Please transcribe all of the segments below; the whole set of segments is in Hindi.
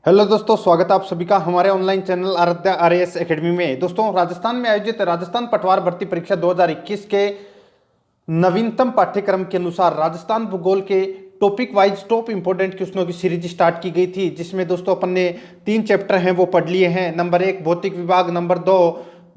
हेलो दोस्तों, स्वागत है आप सभी का हमारे online channel Aaradhya RAS academy में। दोस्तों, राजस्थान में आयोजित राजस्थान पटवार भर्ती परीक्षा 2021 के नवीनतम पाठ्यक्रम के अनुसार राजस्थान भूगोल के टॉपिक वाइज टॉप इंपोर्टेंट क्वेश्चनों की सीरीज स्टार्ट की गई थी, जिसमें दोस्तों अपन ने 3 चैप्टर हैं वो पढ़ लिए हैं। नंबर 1 भौतिक विभाग, नंबर 2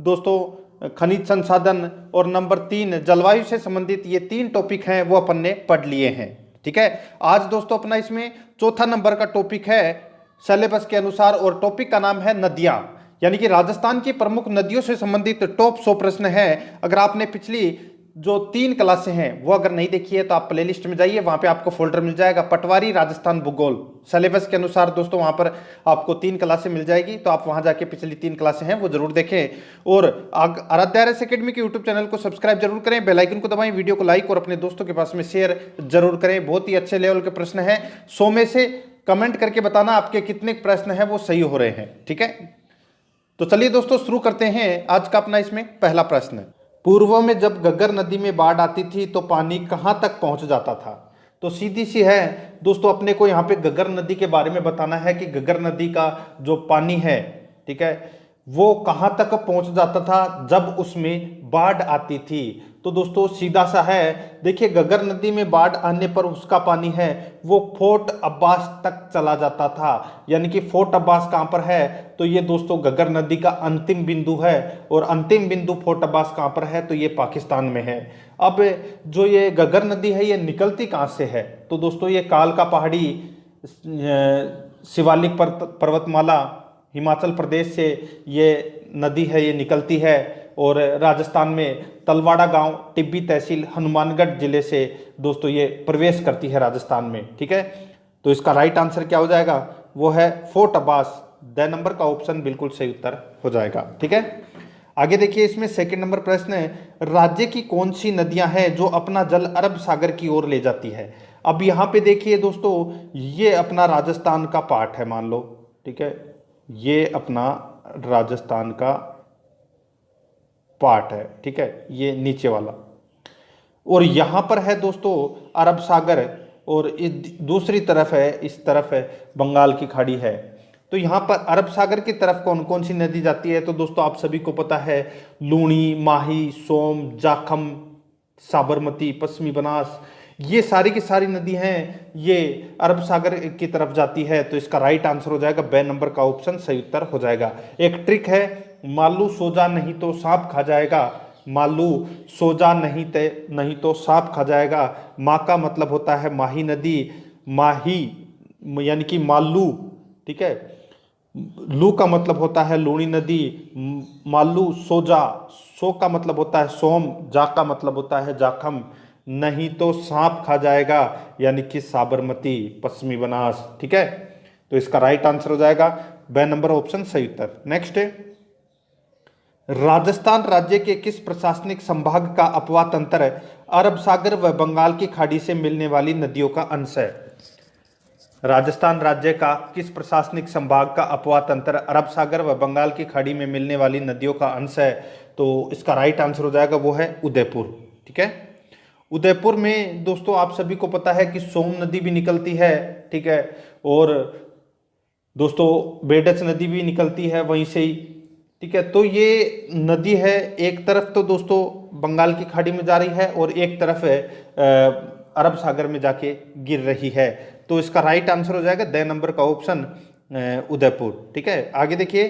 दोस्तों खनिज संसाधन और नंबर 3 जलवायु से संबंधित। ये 3 टॉपिक हैं वो अपन ने पढ़ लिए हैं। ठीक है, आज दोस्तों अपना इसमें चौथा नंबर का टॉपिक है सिलेबस के अनुसार, और टॉपिक का नाम है नदियां, यानी कि राजस्थान की प्रमुख नदियों से संबंधित टॉप 100 प्रश्न है। अगर आपने पिछली जो 3 क्लासें हैं वो अगर नहीं देखी है तो आप प्लेलिस्ट में जाइए, वहां पे आपको फोल्डर मिल जाएगा पटवारी राजस्थान भूगोल सिलेबस के अनुसार। दोस्तों वहां पर आपको 3 क्लासें मिल जाएगी, तो आप वहां जाके पिछली 3 क्लासें हैं वो जरूर देखें। और आराध्या आरएएस एकेडमी के यूट्यूब चैनल को सब्सक्राइब जरूर करें, बेल आइकन को दबाएं, वीडियो को लाइक और अपने दोस्तों के पास में शेयर जरूर करें। बहुत ही अच्छे लेवल के प्रश्न हैं। 100 में से कमेंट करके बताना आपके कितने प्रश्न हैं वो सही हो रहे हैं। ठीक है, तो चलिए दोस्तों शुरू करते हैं आज का अपना इसमें पहला प्रश्न। पूर्व में जब घग्गर नदी में बाढ़ आती थी तो पानी कहां तक पहुंच जाता था? तो सीधी सी है दोस्तों, अपने को यहाँ पे घग्गर नदी के बारे में बताना है कि घग्गर नदी का जो पानी है, ठीक है, वो कहां तक पहुंच जाता था जब उसमें बाढ़ आती थी। तो दोस्तों सीधा सा है, देखिए घग्गर नदी में बाढ़ आने पर उसका पानी है वो फोर्ट अब्बास तक चला जाता था। यानी कि फोर्ट अब्बास कहां पर है? तो ये दोस्तों घग्गर नदी का अंतिम बिंदु है, और अंतिम बिंदु फोर्ट अब्बास कहां पर है? तो ये पाकिस्तान में है। अब जो ये घग्गर नदी है ये निकलती कहां से है? तो दोस्तों ये कालका पहाड़ी शिवालिक पर्वतमाला हिमाचल प्रदेश से ये नदी है, ये निकलती है, और राजस्थान में तलवाड़ा गांव टिब्बी तहसील हनुमानगढ़ जिले से दोस्तों ये प्रवेश करती है राजस्थान में। ठीक है, तो इसका राइट आंसर क्या हो जाएगा? वो है फोर्ट अब्बास। द नंबर का ऑप्शन बिल्कुल सही उत्तर हो जाएगा। ठीक है, आगे देखिए, इसमें सेकंड नंबर प्रश्न है, राज्य की कौन सी नदियां हैं जो अपना जल अरब सागर की ओर ले जाती है? अब यहां पे देखिए दोस्तों, ये अपना राजस्थान का पार्ट है मान लो। ठीक है, ये अपना राजस्थान का पार्ट है। ठीक है, ये नीचे वाला, और यहां पर है दोस्तों अरब सागर, और दूसरी तरफ है, इस तरफ है बंगाल की खाड़ी है। तो यहां पर अरब सागर की तरफ कौन कौन सी नदी जाती है? तो दोस्तों आप सभी को पता है, लूणी, माही, सोम, जाखम, साबरमती, पश्चिमी बनास, ये सारी की सारी नदी हैं ये अरब सागर की तरफ जाती है। तो इसका राइट आंसर हो जाएगा बे नंबर का ऑप्शन सही उत्तर हो जाएगा। एक ट्रिक है, मालू सोजा नहीं तो सांप खा जाएगा। मालू सोजा नहीं तो सांप खा जाएगा। माँ का मतलब होता है माही नदी, माही यानी कि मालू। ठीक है, लू का मतलब होता है लूणी नदी, मालू सोजा, सो का मतलब होता है सोम, जा का मतलब होता है जाखम, नहीं तो सांप खा जाएगा यानी कि साबरमती, पश्चिमी बनास। ठीक है, तो इसका राइट आंसर हो जाएगा बे नंबर ऑप्शन सही उत्तर। नेक्स्ट है, राजस्थान राज्य के किस प्रशासनिक संभाग का अपवा तंत्र अरब सागर व बंगाल की खाड़ी से मिलने वाली नदियों का अंश है? राजस्थान राज्य का किस प्रशासनिक संभाग का अपवा तंत्र अरब सागर व बंगाल की खाड़ी में मिलने वाली नदियों का अंश है? तो इसका राइट आंसर हो जाएगा वो है उदयपुर। ठीक है, उदयपुर में दोस्तों आप सभी को पता है कि सोम नदी भी निकलती है। ठीक है, और दोस्तों बेडच नदी भी निकलती है वहीं से ही। ठीक है, तो ये नदी है, एक तरफ तो दोस्तों बंगाल की खाड़ी में जा रही है और एक तरफ है अरब सागर में जाके गिर रही है। तो इसका राइट आंसर हो जाएगा द नंबर का ऑप्शन उदयपुर। ठीक है, आगे देखिए,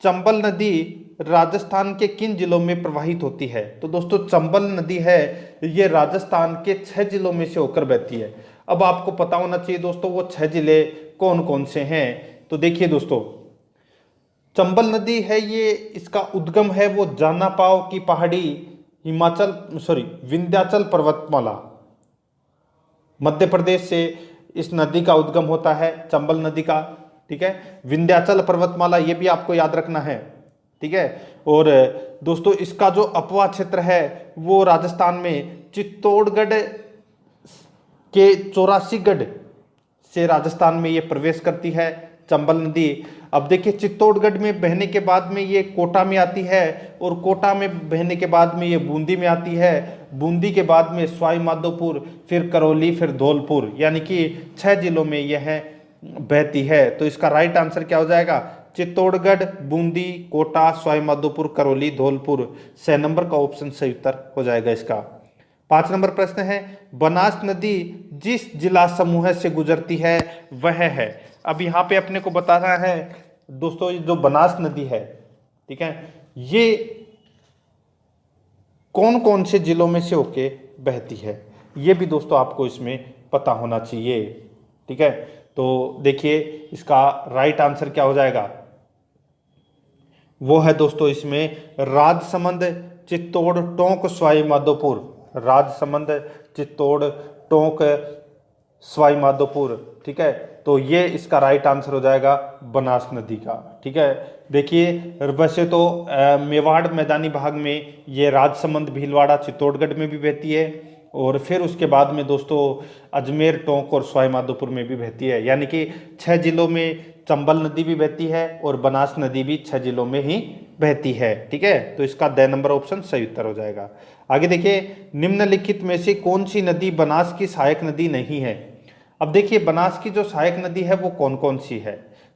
चंबल नदी राजस्थान के किन जिलों में प्रवाहित होती है? तो दोस्तों चंबल नदी है ये राजस्थान के 6 जिलों में से होकर बहती है। अब आपको पता होना चाहिए दोस्तों वो 6 जिले कौन कौन से हैं। तो देखिए दोस्तों, चंबल नदी है ये, इसका उद्गम है वो जानापाव की पहाड़ी विंध्याचल पर्वतमाला मध्य प्रदेश से इस नदी का उद्गम होता है, चंबल नदी का। ठीक है, विंध्याचल पर्वतमाला ये भी आपको याद रखना है। ठीक है, और दोस्तों इसका जो अपवा क्षेत्र है वो राजस्थान में चित्तौड़गढ़ के 84गढ़ से राजस्थान में ये प्रवेश करती है चंबल नदी। अब देखिए, चित्तौड़गढ़ में बहने के बाद में ये कोटा में आती है, और कोटा में बहने के बाद में ये बूंदी में आती है, बूंदी के बाद में सवाई माधोपुर, फिर करौली, फिर धौलपुर, यानी कि 6 जिलों में यह है बहती है। तो इसका राइट आंसर क्या हो जाएगा? चित्तौड़गढ़, बूंदी, कोटा, सवाई माधोपुर, करौली, धौलपुर। 6 नंबर का ऑप्शन सही उत्तर हो जाएगा इसका। 5 नंबर प्रश्न है, बनास नदी जिस जिला समूह से गुजरती है वह है। अब यहाँ पे अपने को बताना है दोस्तों, जो बनास नदी है, ठीक है, ये कौन कौन से जिलों में से होके बहती है, ये भी दोस्तों आपको इसमें पता होना चाहिए। ठीक है, तो देखिए इसका राइट आंसर क्या हो जाएगा? वो है दोस्तों इसमें राजसमंद, चित्तौड़, टोंक, सवाई माधोपुर। राजसमंद, चित्तौड़, टोंक, सवाई माधोपुर। ठीक है, तो ये इसका राइट आंसर हो जाएगा बनास नदी का। ठीक है, देखिए वैसे तो मेवाड़ मैदानी भाग में ये राजसमंद, भीलवाड़ा, चित्तौड़गढ़ में भी बहती है, और फिर उसके बाद में दोस्तों अजमेर, टोंक और सवाई माधोपुर में भी बहती है। यानी कि 6 जिलों में चंबल नदी भी बहती है और बनास नदी भी 6 जिलों में ही बहती है। ठीक है, तो इसका द नंबर ऑप्शन सही उत्तर हो जाएगा। आगे देखिए, निम्नलिखित में से कौन सी नदी बनास की सहायक नदी नहीं है? अब देखिए बनास की जो सहायक नदी है वो कौन कौन सी है?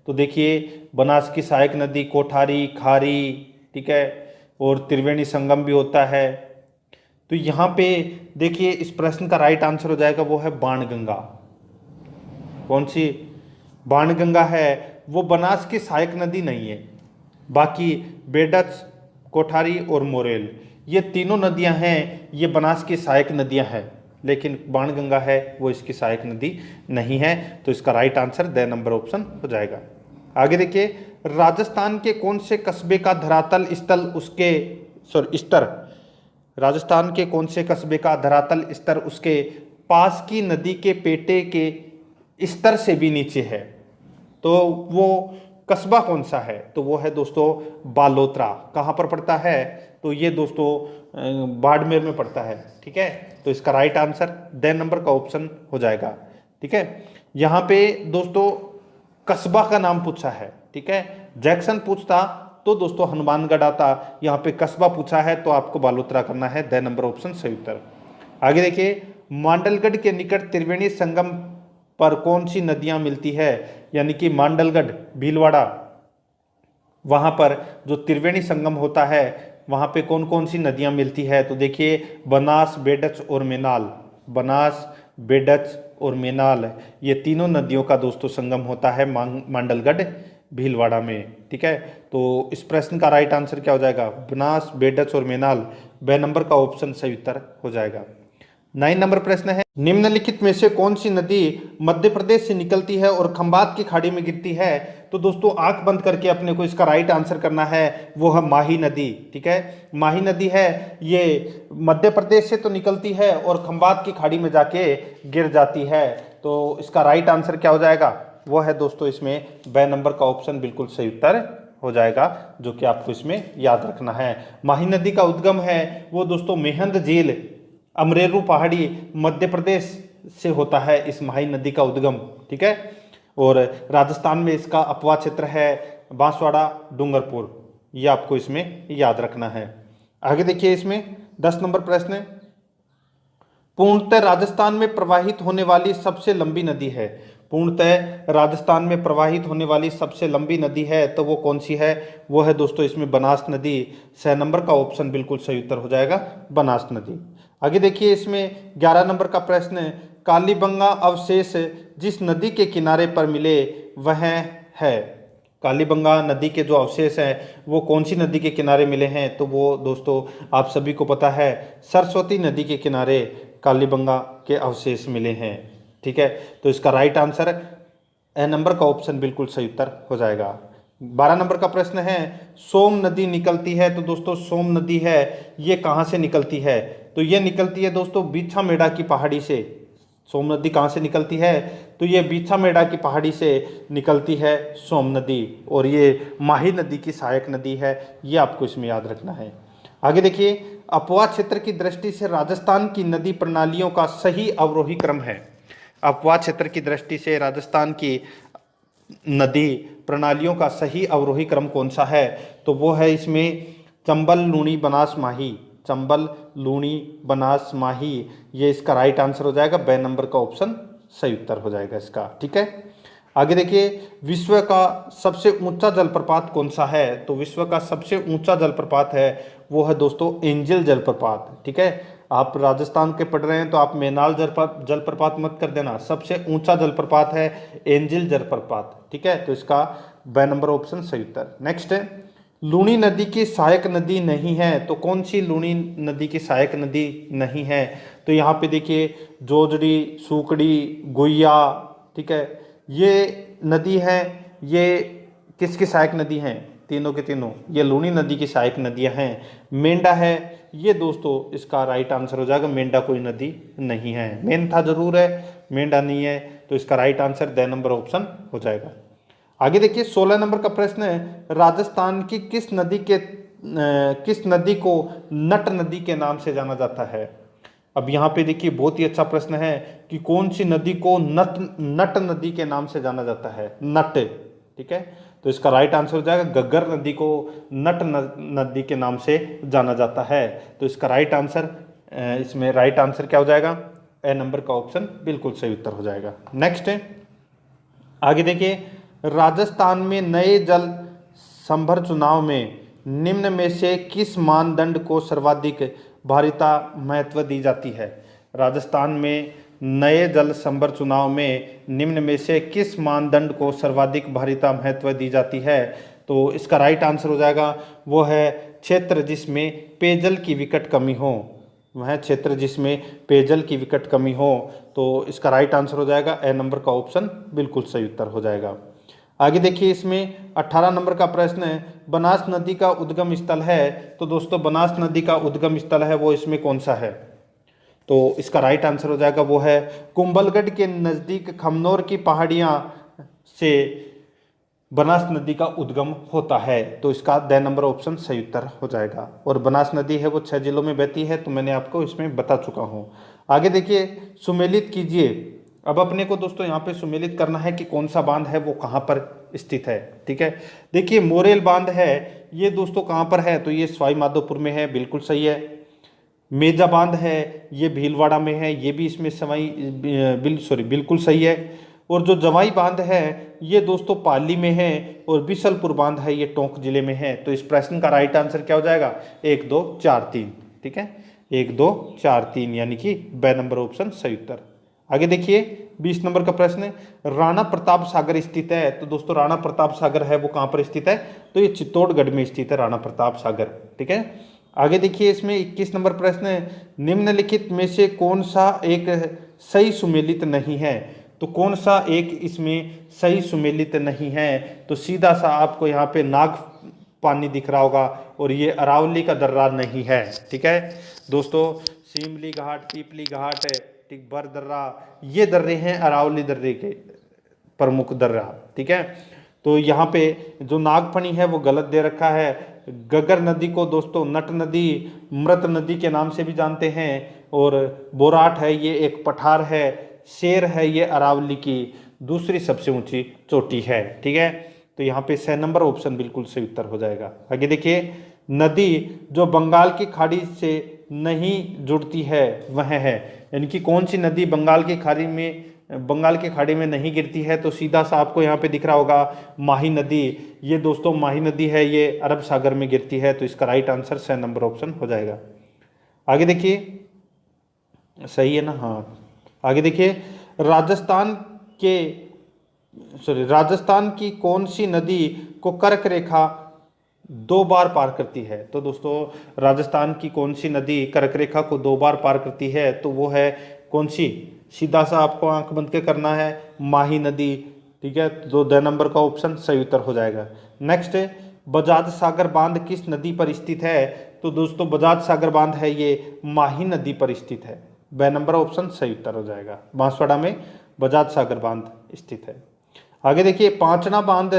तो देखिए बनास की सहायक नदी कोठारी, खारी, ठीक है, और त्रिवेणी संगम भी होता है। तो यहाँ पे देखिए इस प्रश्न का राइट आंसर हो जाएगा वो है बाणगंगा। कौन सी? बाणगंगा है, वो बनास की सहायक नदी नहीं है। बाकी बेडच, कोठारी और मोरेल, ये तीनों नदियां हैं, ये बनास की सहायक नदियां हैं, लेकिन बाणगंगा है वो इसकी सहायक नदी नहीं है। तो इसका right answer the number option हो जाएगा। आगे देखिए, राजस्थान के कौन से कस्बे का धरातल स्थल उसके स्तर, राजस्थान के कौन से कस्बे का धरातल स्तर उसके पास की नदी के पेटे के स्तर से भी नीचे है? तो वो कस्बा कौन सा है? तो वो है दोस्तों बालोतरा। कहाँ पर पड़ता है? तो ये दोस्तों बाड़मेर में पड़ता है। ठीक है, तो इसका राइट आंसर द नंबर का ऑप्शन हो जाएगा। ठीक है, यहाँ पे दोस्तों कस्बा का नाम पूछा है। ठीक है, जैक्सन पूछता तो दोस्तों हनुमानगढ़ आता, यहाँ पे कस्बा पूछा है तो आपको बालोतरा करना है। द नंबर ऑप्शन सही उत्तर। आगे देखिए, मांडलगढ़ के निकट त्रिवेणी संगम पर कौन सी नदियां मिलती है? यानी कि मांडलगढ़, भीलवाड़ा, वहां पर जो त्रिवेणी संगम होता है वहां पे कौन कौन सी नदियां मिलती है? तो देखिए बनास, बेडच और मेनाल। बनास, बेडच और मेनाल, ये तीनों नदियों का दोस्तों संगम होता है मांडलगढ़, भीलवाड़ा में। ठीक है, तो इस प्रश्न का राइट आंसर क्या हो जाएगा? बनास, बेडच और मेनाल। ब नंबर का ऑप्शन सही उत्तर हो जाएगा। 9 नंबर प्रश्न है, निम्नलिखित में से कौन सी नदी मध्य प्रदेश से निकलती है और खंबात की खाड़ी में गिरती है? तो दोस्तों आंख बंद करके अपने को इसका राइट आंसर करना है, वो है माही नदी। ठीक है, माही नदी है, ये मध्य प्रदेश से तो निकलती है और खंबात की खाड़ी में जाके गिर जाती है। तो इसका राइट आंसर क्या हो जाएगा? वो है दोस्तों इसमें ब नंबर का ऑप्शन बिल्कुल सही उत्तर हो जाएगा, जो कि आपको इसमें याद रखना है। माही नदी का उद्गम है वो दोस्तों मेहंद झील, अमरेरू पहाड़ी, मध्य प्रदेश से होता है इस माही नदी का उद्गम। ठीक है, और राजस्थान में इसका अपवा क्षेत्र है बांसवाड़ा, डूंगरपुर, ये आपको इसमें याद रखना है। आगे देखिए, इसमें 10 नंबर प्रश्न है, पूर्णतः राजस्थान में प्रवाहित होने वाली सबसे लंबी नदी है? पूर्णतः राजस्थान में प्रवाहित होने वाली सबसे लंबी नदी है तो वो कौन सी है? वो है दोस्तों इसमें बनास नदी। 6 नंबर का ऑप्शन बिल्कुल सही उत्तर हो जाएगा, बनास नदी। आगे देखिए, इसमें 11 नंबर का प्रश्न है, कालीबंगा अवशेष जिस नदी के किनारे पर मिले वह है? कालीबंगा नदी के जो अवशेष हैं वो कौन सी नदी के किनारे मिले हैं? तो वो दोस्तों आप सभी को पता है, सरस्वती नदी के किनारे कालीबंगा के अवशेष मिले हैं। ठीक है, तो इसका राइट आंसर ए नंबर का ऑप्शन बिल्कुल सही उत्तर हो जाएगा। 12 नंबर का प्रश्न है, सोम नदी निकलती है, तो दोस्तों सोम नदी है ये कहाँ से निकलती है? तो ये निकलती है दोस्तों बीछा मेड़ा की पहाड़ी से। सोम नदी कहाँ से निकलती है? तो ये बीछा मेड़ा की पहाड़ी से निकलती है सोम नदी, और ये माही नदी की सहायक नदी है, ये आपको इसमें याद रखना है। आगे देखिए, अपवा क्षेत्र की दृष्टि से राजस्थान की नदी प्रणालियों का सही अवरोही क्रम है। अपवा क्षेत्र की दृष्टि से राजस्थान की नदी प्रणालियों का सही अवरोही क्रम कौन सा है? तो वो है इसमें चंबल, लूणी, बनास, माही। चंबल, लूणी, बनास, माही, ये इसका राइट आंसर हो जाएगा। ब नंबर का ऑप्शन सही उत्तर हो जाएगा इसका। ठीक है, आगे देखिए, विश्व का सबसे ऊंचा जलप्रपात कौन सा है? तो विश्व का सबसे ऊंचा जलप्रपात है वो है दोस्तों एंजल जलप्रपात। ठीक है, आप राजस्थान के पढ़ रहे हैं तो आप मेनाल जलप्रपात मत कर देना, सबसे ऊंचा जलप्रपात है एंजल जलप्रपात। ठीक है, तो इसका ब नंबर ऑप्शन सही उत्तर। नेक्स्ट है, लूणी नदी की सहायक नदी नहीं है, तो कौन सी लूणी नदी की सहायक नदी नहीं है? तो यहाँ पे देखिए, जोजड़ी, सूकड़ी, गुइया, ठीक है, ये नदी है, ये किसकी सहायक नदी हैं? तीनों के तीनों ये लूणी नदी की सहायक नदियां हैं। मेंढा है, ये दोस्तों इसका राइट आंसर हो जाएगा, मेंढा कोई नदी नहीं है। मेन था जरूर है, मेंढा नहीं है, तो इसका right answer the number option हो जाएगा। आगे देखिए, 16 नंबर का प्रश्न है, राजस्थान की किस नदी को नट नदी के नाम से जाना जाता है? अब यहाँ पे देखिए, बहुत ही अच्छा प्रश्न है कि कौन सी नदी को नट नदी के नाम से जाना जाता है? नट। ठीक है, तो इसका राइट आंसर हो जाएगा, गग्गर नदी को नट नदी के नाम से जाना जाता है। तो इसका राइट आंसर, इसमें राइट आंसर क्या हो जाएगा? ए नंबर का ऑप्शन बिल्कुल सही उत्तर हो जाएगा। नेक्स्ट है, आगे देखिए, राजस्थान में नए जल संभर चुनाव में निम्न में से किस मानदंड को सर्वाधिक भारीता महत्व दी जाती है? राजस्थान में नए जल संभर चुनाव में निम्न में से किस मानदंड को सर्वाधिक भारीता महत्व दी जाती है? तो इसका राइट आंसर हो जाएगा, वो है क्षेत्र जिसमें पेयजल की विकट कमी हो। वह क्षेत्र जिसमें पेयजल की विकट कमी हो। तो इसका राइट आंसर हो जाएगा, ए नंबर का ऑप्शन बिल्कुल सही उत्तर हो जाएगा। आगे देखिए, इसमें 18 नंबर का प्रश्न है, बनास नदी का उद्गम स्थल है। तो दोस्तों, बनास नदी का उद्गम स्थल है वो इसमें कौन सा है? तो इसका राइट आंसर हो जाएगा, वो है कुंभलगढ़ के नज़दीक खमनोर की पहाड़ियाँ से बनास नदी का उद्गम होता है। तो इसका द नंबर ऑप्शन सही उत्तर हो जाएगा। और बनास नदी है वो 6 जिलों में बहती है, तो मैंने आपको इसमें बता चुका हूँ। आगे देखिए, सुमेलित कीजिए। अब अपने को दोस्तों यहाँ पे सुमेलित करना है कि कौन सा बांध है वो कहाँ पर स्थित है। ठीक है, देखिए, मोरेल बांध है ये दोस्तों कहाँ पर है? तो ये सवाई माधोपुर में है, बिल्कुल सही है। मेजा बांध है ये भीलवाड़ा में है, ये भी इसमें बिल्कुल सही है। और जो जवाई बांध है ये दोस्तों पाली में है, और बिशलपुर बांध है ये टोंक जिले में है। तो इस प्रश्न का राइट आंसर क्या हो जाएगा? 1 2 4 3। ठीक है, 1 2 4 3 यानी कि ब नंबर ऑप्शन सही उत्तर। आगे देखिए, 20 नंबर का प्रश्न है, राणा प्रताप सागर स्थित है। तो दोस्तों, राणा प्रताप सागर है वो कहाँ पर स्थित है? तो ये चित्तौड़गढ़ में स्थित है राणा प्रताप सागर। ठीक है, आगे देखिए, इसमें 21 नंबर प्रश्न है, निम्नलिखित में से कौन सा एक सही सुमेलित नहीं है? तो कौन सा एक इसमें सही सुमेलित नहीं है? तो सीधा सा आपको यहाँ पे नाग पानी दिख रहा होगा, और ये अरावली का दर्रा नहीं है। ठीक है दोस्तों, सीमली घाट, पीपली घाट है, ठीक, बर दर्रा, ये दर्रे हैं अरावली दर्रे के प्रमुख दर्रा। ठीक है, तो यहाँ पे जो नागफणी है वो गलत दे रखा है। गगर नदी को दोस्तों नट नदी, मृत नदी के नाम से भी जानते हैं। और बोराट है ये एक पठार है। शेर है ये अरावली की दूसरी सबसे ऊंची चोटी है। ठीक है, तो यहाँ पे 6 नंबर ऑप्शन बिल्कुल सही उत्तर हो जाएगा। आगे देखिए, नदी जो बंगाल की खाड़ी से नहीं जुड़ती है वह है, यानी कि कौन सी नदी बंगाल की खाड़ी में नहीं गिरती है? तो सीधा सा आपको यहाँ पे दिख रहा होगा माही नदी। ये दोस्तों माही नदी है, ये अरब सागर में गिरती है। तो इसका राइट आंसर 6 नंबर ऑप्शन हो जाएगा। आगे देखिए, सही है ना? हाँ, आगे देखिए, राजस्थान की कौन सी नदी को कर्क रेखा 2 बार पार करती है? तो दोस्तों, राजस्थान की कौन सी नदी कर्क रेखा को 2 बार पार करती है? तो वो है कौन सी? सीधा सा आपको आंख बंद के करना है, माही नदी। ठीक है, तो 2 नंबर का ऑप्शन सही उत्तर हो जाएगा। नेक्स्ट है, बजाज सागर बांध किस नदी पर स्थित है? तो दोस्तों, बजाज सागर बांध है ये माही नदी पर स्थित है। ब नंबर ऑप्शन सही उत्तर हो जाएगा। बांसवाड़ा में बजाज सागर बांध स्थित है। आगे देखिए, पांचना बांध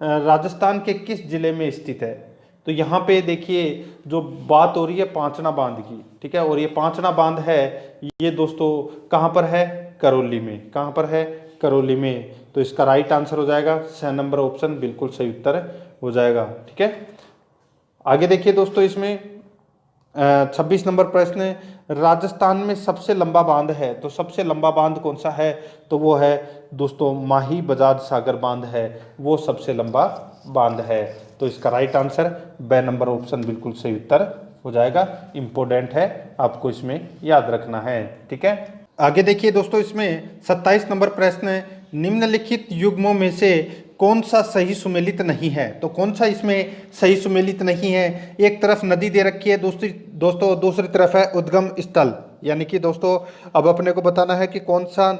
राजस्थान के किस जिले में स्थित है? तो यहाँ पे देखिए, जो बात हो रही है पांचना बांध की, ठीक है, और ये पांचना बांध है ये दोस्तों कहाँ पर है? करौली में। कहाँ पर है? करौली में। तो इसका राइट आंसर हो जाएगा 6 नंबर ऑप्शन बिल्कुल सही उत्तर हो जाएगा। ठीक है, आगे देखिए दोस्तों, इसमें 26 नंबर प्रश्न है, राजस्थान में सबसे लंबा बांध है, तो सबसे लंबा बांध कौन सा है, तो वो है दोस्तों माही बजाज सागर बांध है, वो सबसे लंबा बांध है। तो इसका राइट आंसर ब नंबर ऑप्शन बिल्कुल सही उत्तर हो जाएगा। इंपॉर्टेंट है, आपको इसमें याद रखना है, ठीक है। आगे देखिए दोस्तों, इसमें 27 नंबर प्रश्न है, निम्नलिखित युग्मों में से कौन सा सही सुमेलित नहीं है। तो कौन सा इसमें सही सुमेलित नहीं है, एक तरफ नदी दे रखी है दोस्तों, दूसरी तरफ है उद्गम स्थल, यानी कि दोस्तों अब अपने को बताना है कि कौन सा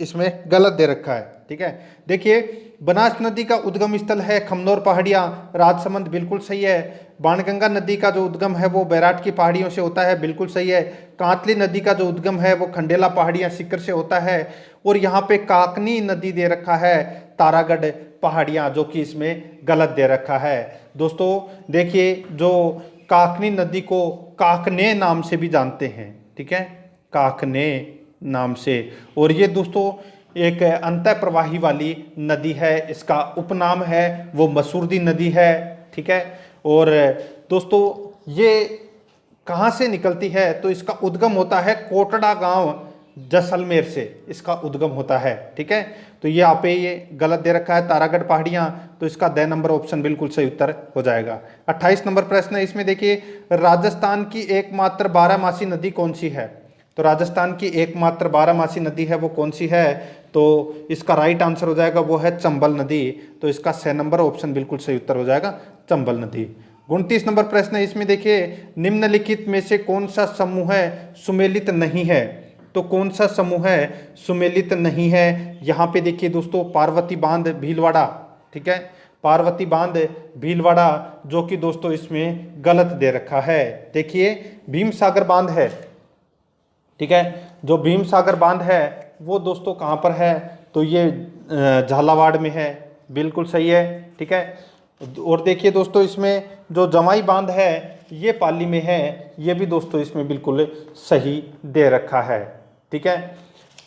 इसमें गलत दे रखा है, ठीक है। देखिए बनास नदी का उद्गम स्थल है खमनोर पहाड़ियाँ, राजसमंद बिल्कुल सही है। बाणगंगा नदी का जो उद्गम है वो बैराट की पहाड़ियों से होता है, बिल्कुल सही है। कांतली नदी का जो उद्गम है वो खंडेला पहाड़ियाँ सीकर से होता है। और यहाँ पे काकनी नदी दे रखा है तारागढ़ पहाड़ियाँ, जो कि इसमें गलत दे रखा है। दोस्तों देखिए, जो काकनी नदी को काकने नाम से भी जानते हैं, ठीक है, काकने नाम से। और ये दोस्तों एक अंतः प्रवाही वाली नदी है, इसका उपनाम है वो मसूरदी नदी है, ठीक है। और दोस्तों ये कहाँ से निकलती है, तो इसका उद्गम होता है कोटड़ा गांव जैसलमेर से, इसका उद्गम होता है, ठीक है। तो ये आप ये गलत दे रखा है तारागढ़ पहाड़ियाँ, तो इसका द नंबर ऑप्शन बिल्कुल सही उत्तर हो जाएगा। 28 नंबर प्रश्न है, इसमें देखिए राजस्थान की एकमात्र बारहमासी नदी कौन सी है। तो राजस्थान की एकमात्र बारहमासी नदी है वो कौन सी है, तो इसका राइट आंसर हो जाएगा वो है चंबल नदी। तो इसका 6 नंबर ऑप्शन बिल्कुल सही उत्तर हो जाएगा चंबल नदी। 29 नंबर प्रश्न है, इसमें देखिए निम्नलिखित में से कौन सा समूह है सुमेलित नहीं है। तो कौन सा समूह है सुमेलित नहीं है, यहाँ पे देखिए दोस्तों पार्वती बांध भीलवाड़ा, ठीक है, पार्वती बांध भीलवाड़ा, जो कि दोस्तों इसमें गलत दे रखा है। देखिए भीम सागर बांध है, ठीक है, जो भीम सागर बांध है वो दोस्तों कहाँ पर है, तो ये झालावाड़ में है, बिल्कुल सही है, ठीक है। और देखिए दोस्तों इसमें जो जमाई बांध है ये पाली में है, ये भी दोस्तों इसमें बिल्कुल सही दे रखा है, ठीक है।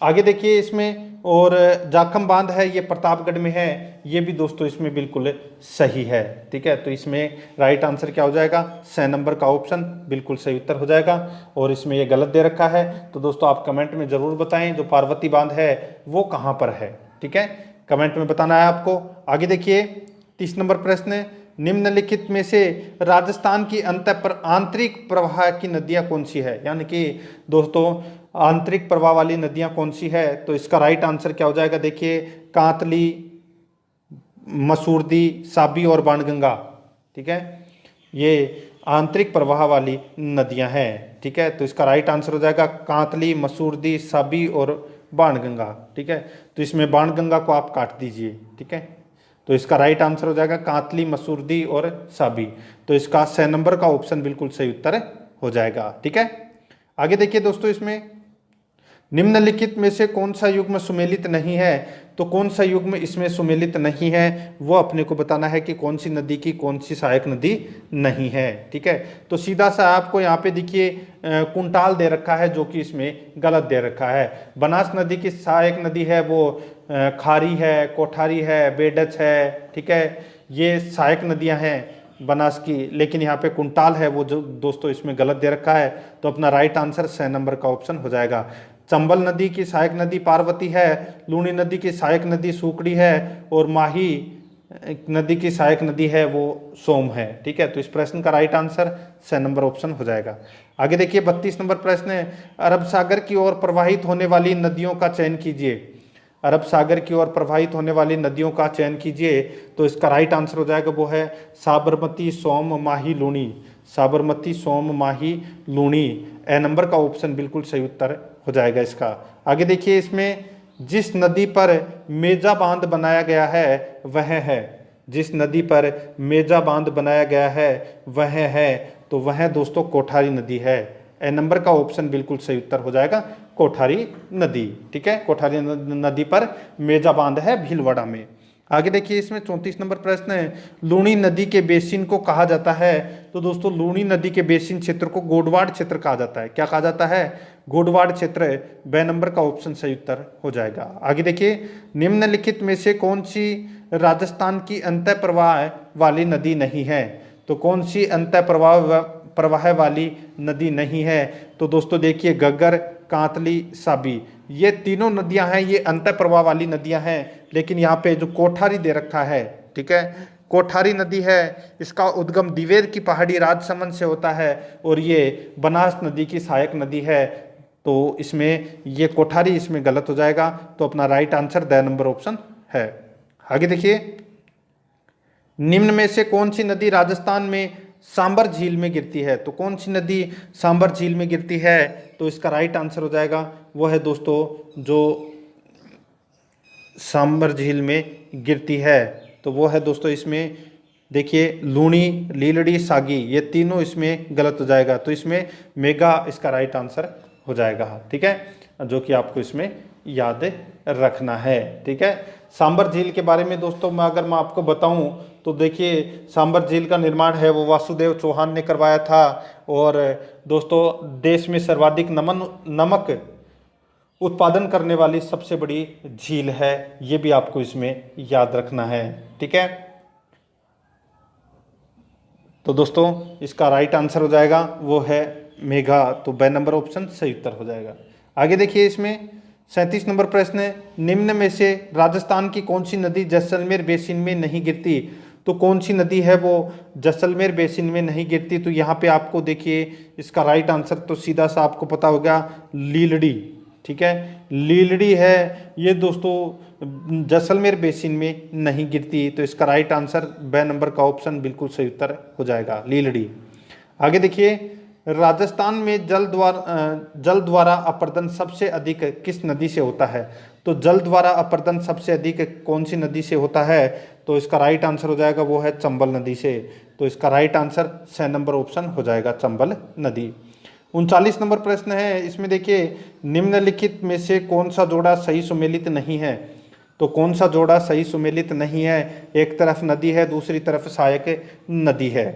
आगे देखिए इसमें और जाखम बांध है ये प्रतापगढ़ में है, ये भी दोस्तों इसमें बिल्कुल सही है, ठीक है। तो इसमें राइट आंसर क्या हो जाएगा, 6 नंबर का ऑप्शन बिल्कुल सही उत्तर हो जाएगा। और इसमें ये गलत दे रखा है, तो दोस्तों आप कमेंट में ज़रूर बताएं जो पार्वती बांध है वो कहाँ पर है, ठीक है, कमेंट में बताना है आपको। आगे देखिए 30 नंबर प्रश्न, निम्नलिखित में से राजस्थान की आंतरिक प्रवाह की नदियाँ कौन सी है, यानी कि दोस्तों आंतरिक प्रवाह वाली नदियाँ कौन सी है। तो इसका राइट आंसर क्या हो जाएगा, देखिए कांतली, मसूरदी, साबी और बाणगंगा, ठीक है, ये आंतरिक प्रवाह वाली नदियाँ हैं, ठीक है। तो इसका राइट आंसर हो जाएगा कांतली, मसूरदी, साबी और बाणगंगा, ठीक है। तो इसमें बाणगंगा को आप काट दीजिए, ठीक है। तो इसका राइट आंसर हो जाएगा कांतली, मसूरदी और साबी। तो इसका 6 नंबर का ऑप्शन बिल्कुल सही उत्तर हो जाएगा, ठीक है। आगे देखिए दोस्तों, इसमें निम्नलिखित में से कौन सा युग्म सुमेलित नहीं है। तो कौन सा युग्म इसमें सुमेलित नहीं है वो अपने को बताना है कि कौन सी नदी की कौन सी सहायक नदी नहीं है, ठीक है। तो सीधा सा आपको यहाँ पे देखिए कुंटाल दे रखा है, जो कि इसमें गलत दे रखा है। बनास नदी की सहायक नदी है वो खारी है, कोठारी है, बेडच है, ठीक है, ये सहायक नदियाँ हैं बनास की। लेकिन यहाँ पे कुंटाल है वो जो दोस्तों इसमें गलत दे रखा है। तो अपना राइट आंसर 6 नंबर का ऑप्शन हो जाएगा। चंबल नदी की सहायक नदी पार्वती है, लूणी नदी की सहायक नदी सूकड़ी है और माही नदी की सहायक नदी है वो सोम है, ठीक है। तो इस प्रश्न का राइट आंसर 6 नंबर ऑप्शन हो जाएगा। आगे देखिए 32 नंबर प्रश्न है, अरब सागर की ओर प्रवाहित होने वाली नदियों का चयन कीजिए। अरब सागर की ओर प्रवाहित होने वाली नदियों का चयन कीजिए। तो इसका राइट आंसर हो जाएगा वो है साबरमती, सोम, माही, लूणी। साबरमती, सोम, माही, लूणी, ए नंबर का ऑप्शन बिल्कुल सही उत्तर हो जाएगा इसका। आगे देखिए इसमें जिस नदी पर मेजा बांध बनाया गया है वह है, जिस नदी पर मेजा बांध बनाया गया है वह है, तो वह दोस्तों कोठारी नदी है। ए नंबर का ऑप्शन बिल्कुल सही उत्तर हो जाएगा कोठारी नदी, ठीक है। कोठारी नदी पर मेजा बांध है भीलवाड़ा में। आगे देखिए इसमें 34 नंबर प्रश्न है, लूणी नदी के बेसिन को कहा जाता है। तो दोस्तों लूणी नदी के बेसिन क्षेत्र को गोडवाड़ क्षेत्र कहा जाता है। क्या कहा जाता है, गोडवाड़ क्षेत्र। ब नंबर का ऑप्शन सही उत्तर हो जाएगा। आगे देखिए निम्नलिखित में से कौन सी राजस्थान की अंतः प्रवाह वाली नदी नहीं है। तो कौन सी अंतः प्रवाह वाली नदी नहीं है। तो दोस्तों देखिए घग्गर, कांतली, साबी, ये तीनों नदियां हैं, ये अंत प्रवाह वाली नदियां हैं। लेकिन यहाँ पे जो कोठारी दे रखा है, ठीक है, कोठारी नदी है, इसका उद्गम दिवेर की पहाड़ी राजसमंद से होता है और ये बनास नदी की सहायक नदी है। तो इसमें ये कोठारी इसमें गलत हो जाएगा। तो अपना right answer the number option है। आगे देखिए, निम्न में से कौन सी नदी राजस्थान में सांबर झील में गिरती है? तो कौन सी नदी सांबर झील में गिरती है? तो इसका राइट आंसर हो जाएगा वो है दोस्तों जो सांबर झील में गिरती है, तो वो है दोस्तों इसमें देखिए लूणी, लीलड़ी, सागी, ये तीनों इसमें गलत हो जाएगा। तो इसमें मेगा इसका राइट आंसर हो जाएगा, ठीक है, जो कि आपको इसमें याद रखना है, ठीक है। सांबर झील के बारे में दोस्तों अगर मैं आपको बताऊं तो देखिए सांबर झील का निर्माण है वो वासुदेव चौहान ने करवाया था। और दोस्तों देश में सर्वाधिक नमक उत्पादन करने वाली सबसे बड़ी झील है, ये भी आपको इसमें याद रखना है, ठीक है। तो दोस्तों इसका राइट आंसर हो जाएगा वो है मेघा। तो ब नंबर ऑप्शन सही उत्तर हो जाएगा। आगे देखिए, इसमें 37 नंबर प्रश्न है, निम्न में से राजस्थान की कौन सी नदी जैसलमेर बेसिन में नहीं गिरती? तो कौन सी नदी है वो जैसलमेर बेसिन में नहीं गिरती? तो यहाँ पे आपको देखिए इसका राइट आंसर तो सीधा सा आपको पता होगा लीलड़ी, ठीक है, लीलड़ी है ये दोस्तों जैसलमेर बेसिन में नहीं गिरती। तो इसका राइट आंसर ब नंबर का ऑप्शन बिल्कुल सही उत्तर हो जाएगा, लीलड़ी। आगे देखिए, राजस्थान में जल द्वारा अपर्दन सबसे अधिक किस नदी से होता है? तो जल द्वारा अपर्दन सबसे अधिक कौन सी नदी से होता है? तो इसका राइट आंसर हो जाएगा वो है चंबल नदी से। तो इसका राइट आंसर 6 नंबर ऑप्शन हो जाएगा, चंबल नदी। 39 नंबर प्रश्न है, इसमें देखिए निम्नलिखित में से कौन सा जोड़ा सही सुमेलित नहीं है? तो कौन सा जोड़ा सही सुमेलित नहीं है? एक तरफ नदी है, दूसरी तरफ सहायक नदी है,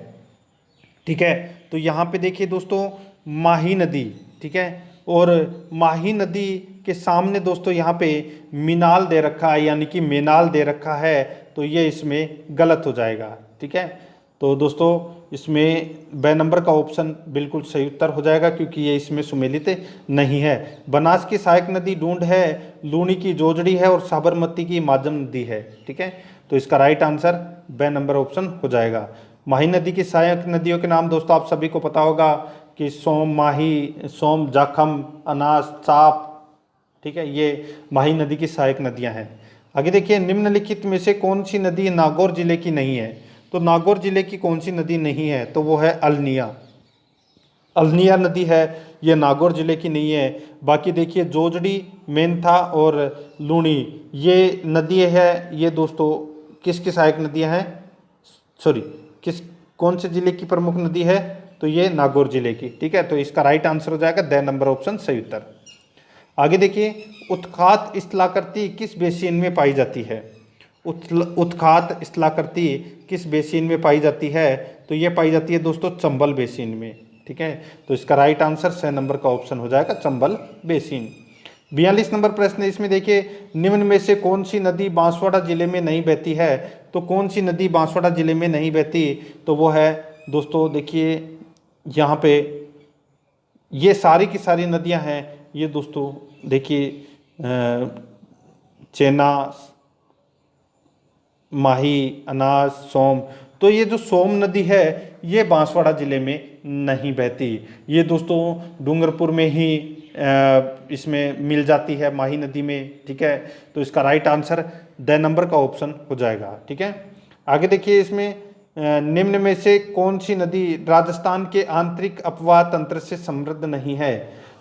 ठीक है। तो यहाँ पे देखिए दोस्तों माही नदी, ठीक है, और माही नदी के सामने दोस्तों यहाँ पे मीनाल दे रखा है, यानी कि मेनाल दे रखा है, तो ये इसमें गलत हो जाएगा, ठीक है। तो दोस्तों इसमें ब नंबर का ऑप्शन बिल्कुल सही उत्तर हो जाएगा क्योंकि ये इसमें सुमेलित नहीं है। बनास की सहायक नदी डूंड है, लूणी की जोजड़ी है और साबरमती की माजम नदी है, ठीक है। तो इसका राइट आंसर ब नंबर ऑप्शन हो जाएगा। माही नदी की सहायक नदियों के नाम दोस्तों आप सभी को पता होगा कि सोम, माही, सोम, जाखम, अनास, चाप, ठीक है, ये माही नदी की सहायक नदियां हैं। आगे देखिए, निम्नलिखित में से कौन सी नदी नागौर जिले की नहीं है? तो नागौर जिले की कौन सी नदी नहीं है? तो वो है अल्निया। अल्निया नदी है, ये नागौर जिले की नहीं है। बाकी देखिए जोजड़ी, मेंथा और लूणी ये नदी है, ये दोस्तों किसकी सहायक नदियां हैं? सॉरी, कौन से जिले की प्रमुख नदी है? तो ये नागौर जिले की, ठीक है। तो इसका राइट आंसर हो जाएगा द नंबर ऑप्शन सही उत्तर। आगे देखिए, उत्खात स्थलाकृति किस बेसिन में पाई जाती है? उत्खात स्थलाकृति किस बेसिन में पाई जाती है? तो ये पाई जाती है दोस्तों चंबल बेसिन में, ठीक है। तो इसका राइट आंसर 6 नंबर का ऑप्शन हो जाएगा, चंबल बेसिन। 42 नंबर प्रश्न है, इसमें देखिए निम्न में से कौन सी नदी बांसवाड़ा जिले में नहीं बहती है? तो कौन सी नदी बांसवाड़ा जिले में नहीं बहती? तो वो है दोस्तों देखिए यहाँ पे ये सारी की सारी नदियाँ हैं, ये दोस्तों देखिए चेना, माही, अनास, सोम। तो ये जो सोम नदी है ये बांसवाड़ा जिले में नहीं बहती, ये दोस्तों डूंगरपुर में ही इसमें मिल जाती है, माही नदी में, ठीक है। तो इसका राइट आंसर द नंबर का ऑप्शन हो जाएगा, ठीक है। आगे देखिए, इसमें निम्न में से कौन सी नदी राजस्थान के आंतरिक अपवाह तंत्र से समृद्ध नहीं है?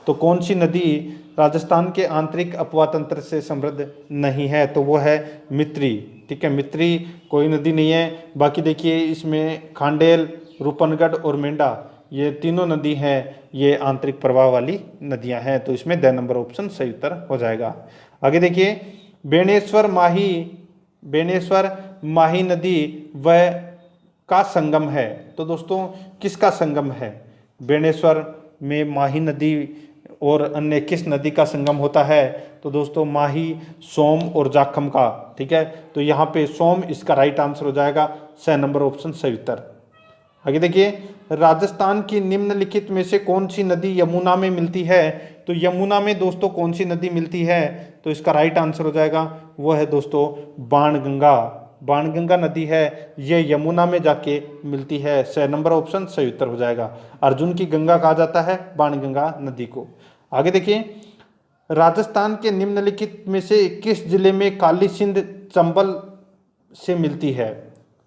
तो कौन सी नदी राजस्थान के आंतरिक अपवाह तंत्र से समृद्ध नहीं है? तो वो है मित्री, ठीक है, मित्री कोई नदी नहीं है। बाकी देखिए इसमें खांडेल, रूपनगढ़ और मेंढा ये तीनों नदी हैं, ये आंतरिक प्रवाह वाली नदियां हैं। तो इसमें द नंबर ऑप्शन सही उत्तर हो जाएगा। आगे देखिए, बेणेश्वर माही नदी व का संगम है। तो दोस्तों किसका संगम है? बेणेश्वर में माही नदी और अन्य किस नदी का संगम होता है? तो दोस्तों माही, सोम और जाखम का, ठीक है। तो यहाँ पे सोम इसका राइट आंसर हो जाएगा, 6 नंबर ऑप्शन सही उत्तर। आगे देखिए, राजस्थान की निम्नलिखित में से कौन सी नदी यमुना में मिलती है? तो यमुना में दोस्तों कौन सी नदी मिलती है? तो इसका राइट आंसर हो जाएगा वो है दोस्तों बाणगंगा। बाणगंगा नदी है ये यमुना में जाके मिलती है। 6 नंबर ऑप्शन सही उत्तर हो जाएगा। अर्जुन की गंगा कहा जाता है बाणगंगा नदी को। आगे देखिए, राजस्थान के निम्नलिखित में से किस जिले में काली सिंध चंबल से मिलती है?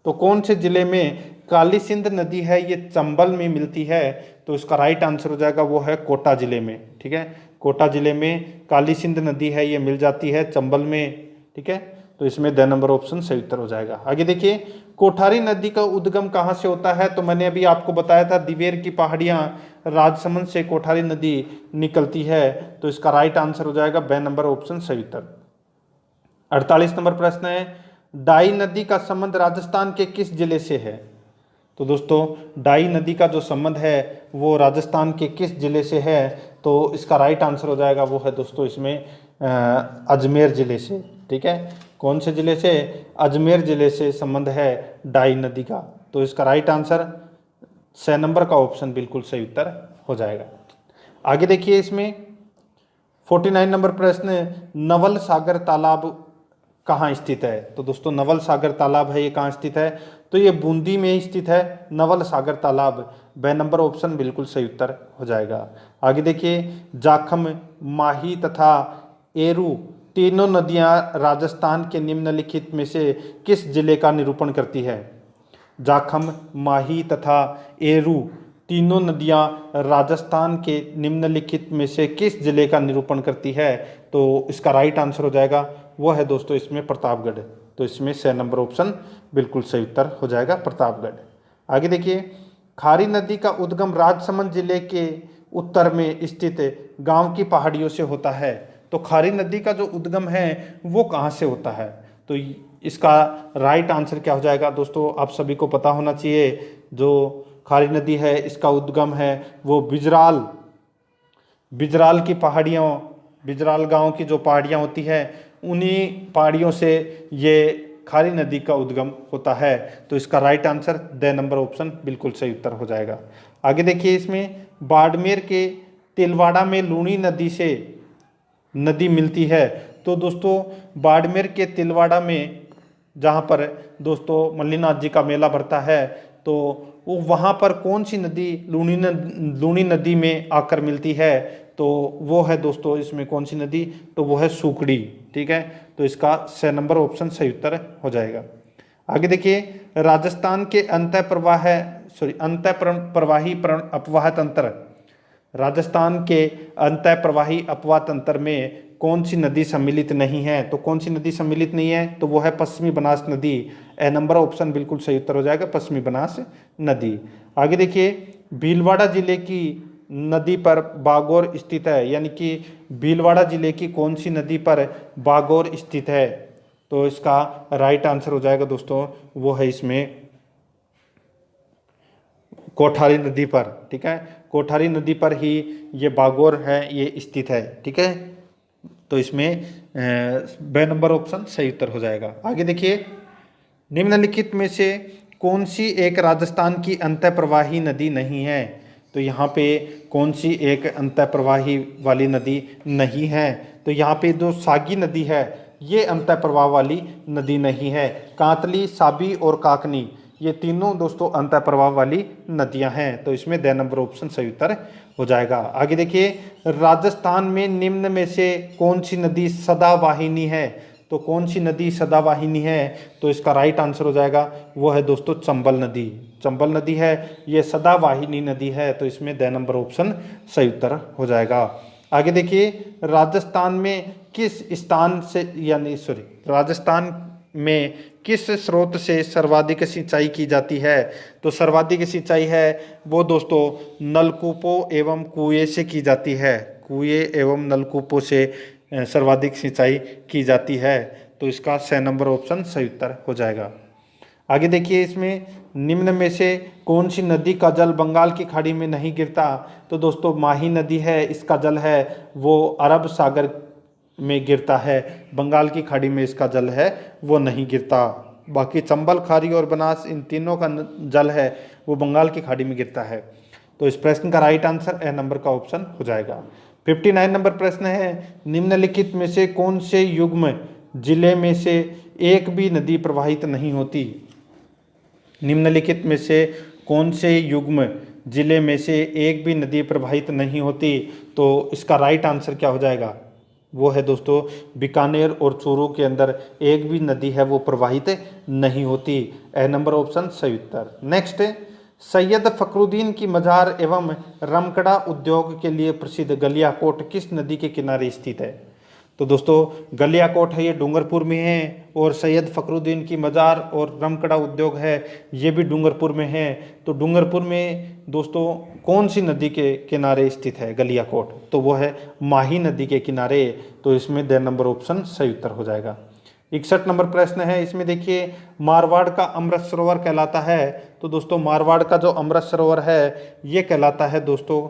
तो कौन से जिले में काली सिंध नदी है ये चंबल में मिलती है? तो इसका राइट आंसर हो जाएगा वो है कोटा जिले में। ठीक है, कोटा जिले में काली सिंध नदी है ये मिल जाती है चंबल में। ठीक है, तो इसमें 2 नंबर ऑप्शन सही उत्तर हो जाएगा। आगे देखिए, कोठारी नदी का उद्गम कहाँ से होता है? तो मैंने अभी आपको बताया था दिवेर की पहाड़ियाँ राजसमंद से कोठारी नदी निकलती है। तो इसका राइट आंसर हो जाएगा 2 नंबर ऑप्शन सही उत्तर। 48 नंबर प्रश्न है, डाई नदी का संबंध राजस्थान के किस जिले से है? तो दोस्तों डाई नदी का जो संबंध है वो राजस्थान के किस जिले से है? तो इसका राइट आंसर हो जाएगा वो है दोस्तों इसमें अजमेर जिले से। ठीक है, कौन से जिले से? अजमेर जिले से संबंध है डाई नदी का। तो इसका राइट आंसर 6 नंबर का ऑप्शन बिल्कुल सही उत्तर हो जाएगा। आगे देखिए, इसमें 49 नंबर प्रश्न, नवल सागर तालाब कहाँ स्थित है? तो दोस्तों नवल सागर तालाब है ये कहाँ स्थित है? तो ये बूंदी में ही स्थित है नवल सागर तालाब। 2 नंबर ऑप्शन बिल्कुल सही उत्तर हो जाएगा। आगे देखिए, जाखम, माही तथा एरू तीनों नदियां राजस्थान के निम्नलिखित में से किस जिले का निरूपण करती है? जाखम, माही तथा एरू तीनों नदियां राजस्थान के निम्नलिखित में से किस जिले का निरूपण करती है? तो इसका राइट आंसर हो जाएगा वो है दोस्तों इसमें प्रतापगढ़। तो इसमें 6 नंबर ऑप्शन बिल्कुल सही उत्तर हो जाएगा प्रतापगढ़। आगे देखिए, खारी नदी का उद्गम राजसमंद जिले के उत्तर में स्थित गांव की पहाड़ियों से होता है। तो खारी नदी का जो उद्गम है वो कहाँ से होता है? तो इसका राइट आंसर क्या हो जाएगा? दोस्तों आप सभी को पता होना चाहिए, जो खारी नदी है इसका उद्गम है वो बिजराल की पहाड़ियों, बिजराल गांव की जो पहाड़ियाँ होती है उन्हीं पहाड़ियों से ये खारी नदी का उद्गम होता है। तो इसका राइट आंसर 2 नंबर ऑप्शन बिल्कुल सही उत्तर हो जाएगा। आगे देखिए, इसमें बाड़मेर के तिलवाड़ा में लूणी नदी से नदी मिलती है। तो दोस्तों बाड़मेर के तिलवाड़ा में जहाँ पर दोस्तों मल्लीनाथ जी का मेला भरता है तो वो वहाँ पर कौन सी नदी लूणी नदी में आकर मिलती है? तो वो है दोस्तों इसमें कौन सी नदी? तो वो है सूकड़ी। ठीक है, तो इसका 6 नंबर ऑप्शन सही उत्तर हो जाएगा। आगे देखिए, राजस्थान के अंतः प्रवाही अपवाह तंत्र, राजस्थान के अंतः प्रवाही अपवाह तंत्र में कौन सी नदी सम्मिलित नहीं है? तो कौन सी नदी सम्मिलित नहीं है? तो वो है पश्चिमी बनास नदी। ए नंबर ऑप्शन बिल्कुल सही उत्तर हो जाएगा पश्चिमी बनास नदी। आगे देखिए, भीलवाड़ा जिले की नदी पर बागौर स्थित है, यानी कि भीलवाड़ा जिले की कौन सी नदी पर बागौर स्थित है? तो इसका राइट आंसर हो जाएगा दोस्तों वो है इसमें कोठारी नदी पर। ठीक है, कोठारी नदी पर ही ये बागौर है ये स्थित है। ठीक है, तो इसमें 2 नंबर ऑप्शन सही उत्तर हो जाएगा। आगे देखिए, निम्नलिखित में से कौन सी एक राजस्थान की अंतः प्रवाही नदी नहीं है? तो यहाँ पे कौन सी एक अंतः प्रवाही वाली नदी नहीं है? तो यहाँ पे जो सागी नदी है ये अंतः प्रवाह वाली नदी नहीं है। कांतली, साबी और काकनी ये तीनों दोस्तों अंतः प्रवाह वाली नदियां हैं। तो इसमें 2 नंबर ऑप्शन सही उत्तर हो जाएगा। आगे देखिए, राजस्थान में निम्न में से कौन सी नदी सदावाहिनी है? तो कौन सी नदी सदावाहिनी है? तो इसका राइट आंसर हो जाएगा वो है दोस्तों चंबल नदी। चंबल नदी है ये सदावाहिनी नदी है। तो इसमें 2 नंबर ऑप्शन सही उत्तर हो जाएगा। आगे देखिए, राजस्थान में किस स्थान से राजस्थान में किस स्रोत से सर्वाधिक सिंचाई की जाती है? तो सर्वाधिक सिंचाई है वो दोस्तों नलकूपों एवं कुएं से की जाती है। कुएं एवं नलकूपों से सर्वाधिक सिंचाई की जाती है। तो इसका 6 नंबर ऑप्शन सही उत्तर हो जाएगा। आगे देखिए, इसमें निम्न में से कौन सी नदी का जल बंगाल की खाड़ी में नहीं गिरता? तो दोस्तों माही नदी है इसका जल है वो अरब सागर में गिरता है, बंगाल की खाड़ी में इसका जल है वो नहीं गिरता। बाकी चंबल, खारी और बनास, इन तीनों का जल है वो बंगाल की खाड़ी में गिरता है। तो इस प्रश्न का राइट आंसर ए नंबर का ऑप्शन हो जाएगा। 59 नंबर प्रश्न है, निम्नलिखित में से कौन से युग्म जिले में से एक भी नदी प्रवाहित नहीं होती? निम्नलिखित में से कौन से युग्म जिले में से एक भी नदी प्रवाहित नहीं होती? तो इसका राइट आंसर क्या हो जाएगा? वो है दोस्तों बीकानेर और चूरू के अंदर एक भी नदी है वो प्रवाहित नहीं होती। ए नंबर ऑप्शन सही उत्तर। नेक्स्ट, सैयद फखरुद्दीन की मजार एवं रमकड़ा उद्योग के लिए प्रसिद्ध गलियाकोट किस नदी के किनारे स्थित है? तो दोस्तों गलियाकोट है ये डूंगरपुर में है, और सैयद फखरुद्दीन की मजार और रमकड़ा उद्योग है ये भी डूंगरपुर में है। तो डूंगरपुर में दोस्तों कौन सी नदी के किनारे स्थित है गलियाकोट? तो वो है माही नदी के किनारे। तो इसमें द नंबर ऑप्शन सही उत्तर हो जाएगा। 61 नंबर प्रश्न है, इसमें देखिए मारवाड़ का अमृत सरोवर कहलाता है। तो दोस्तों मारवाड़ का जो अमृत सरोवर है ये कहलाता है दोस्तों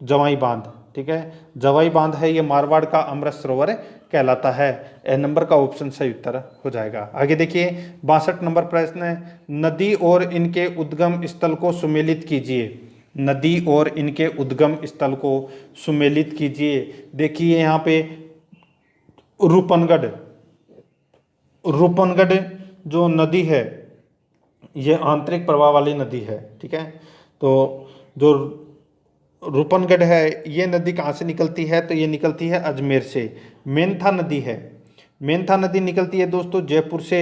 जवाई बांध। ठीक है, जवाई बांध है ये मारवाड़ का अमृत सरोवर कहलाता है। ए नंबर का ऑप्शन सही उत्तर हो जाएगा। आगे देखिए 62 नंबर प्रश्न है, नदी और इनके उद्गम स्थल को सुमेलित कीजिए। नदी और इनके उद्गम स्थल को सुमेलित कीजिए। देखिए यहाँ पे रूपनगढ़ जो नदी है ये आंतरिक प्रवाह वाली नदी है। ठीक है, तो जो रूपनगढ़ है ये नदी कहाँ से निकलती है? तो ये निकलती है अजमेर से। मेंथा नदी है, मेंथा नदी निकलती है दोस्तों जयपुर से।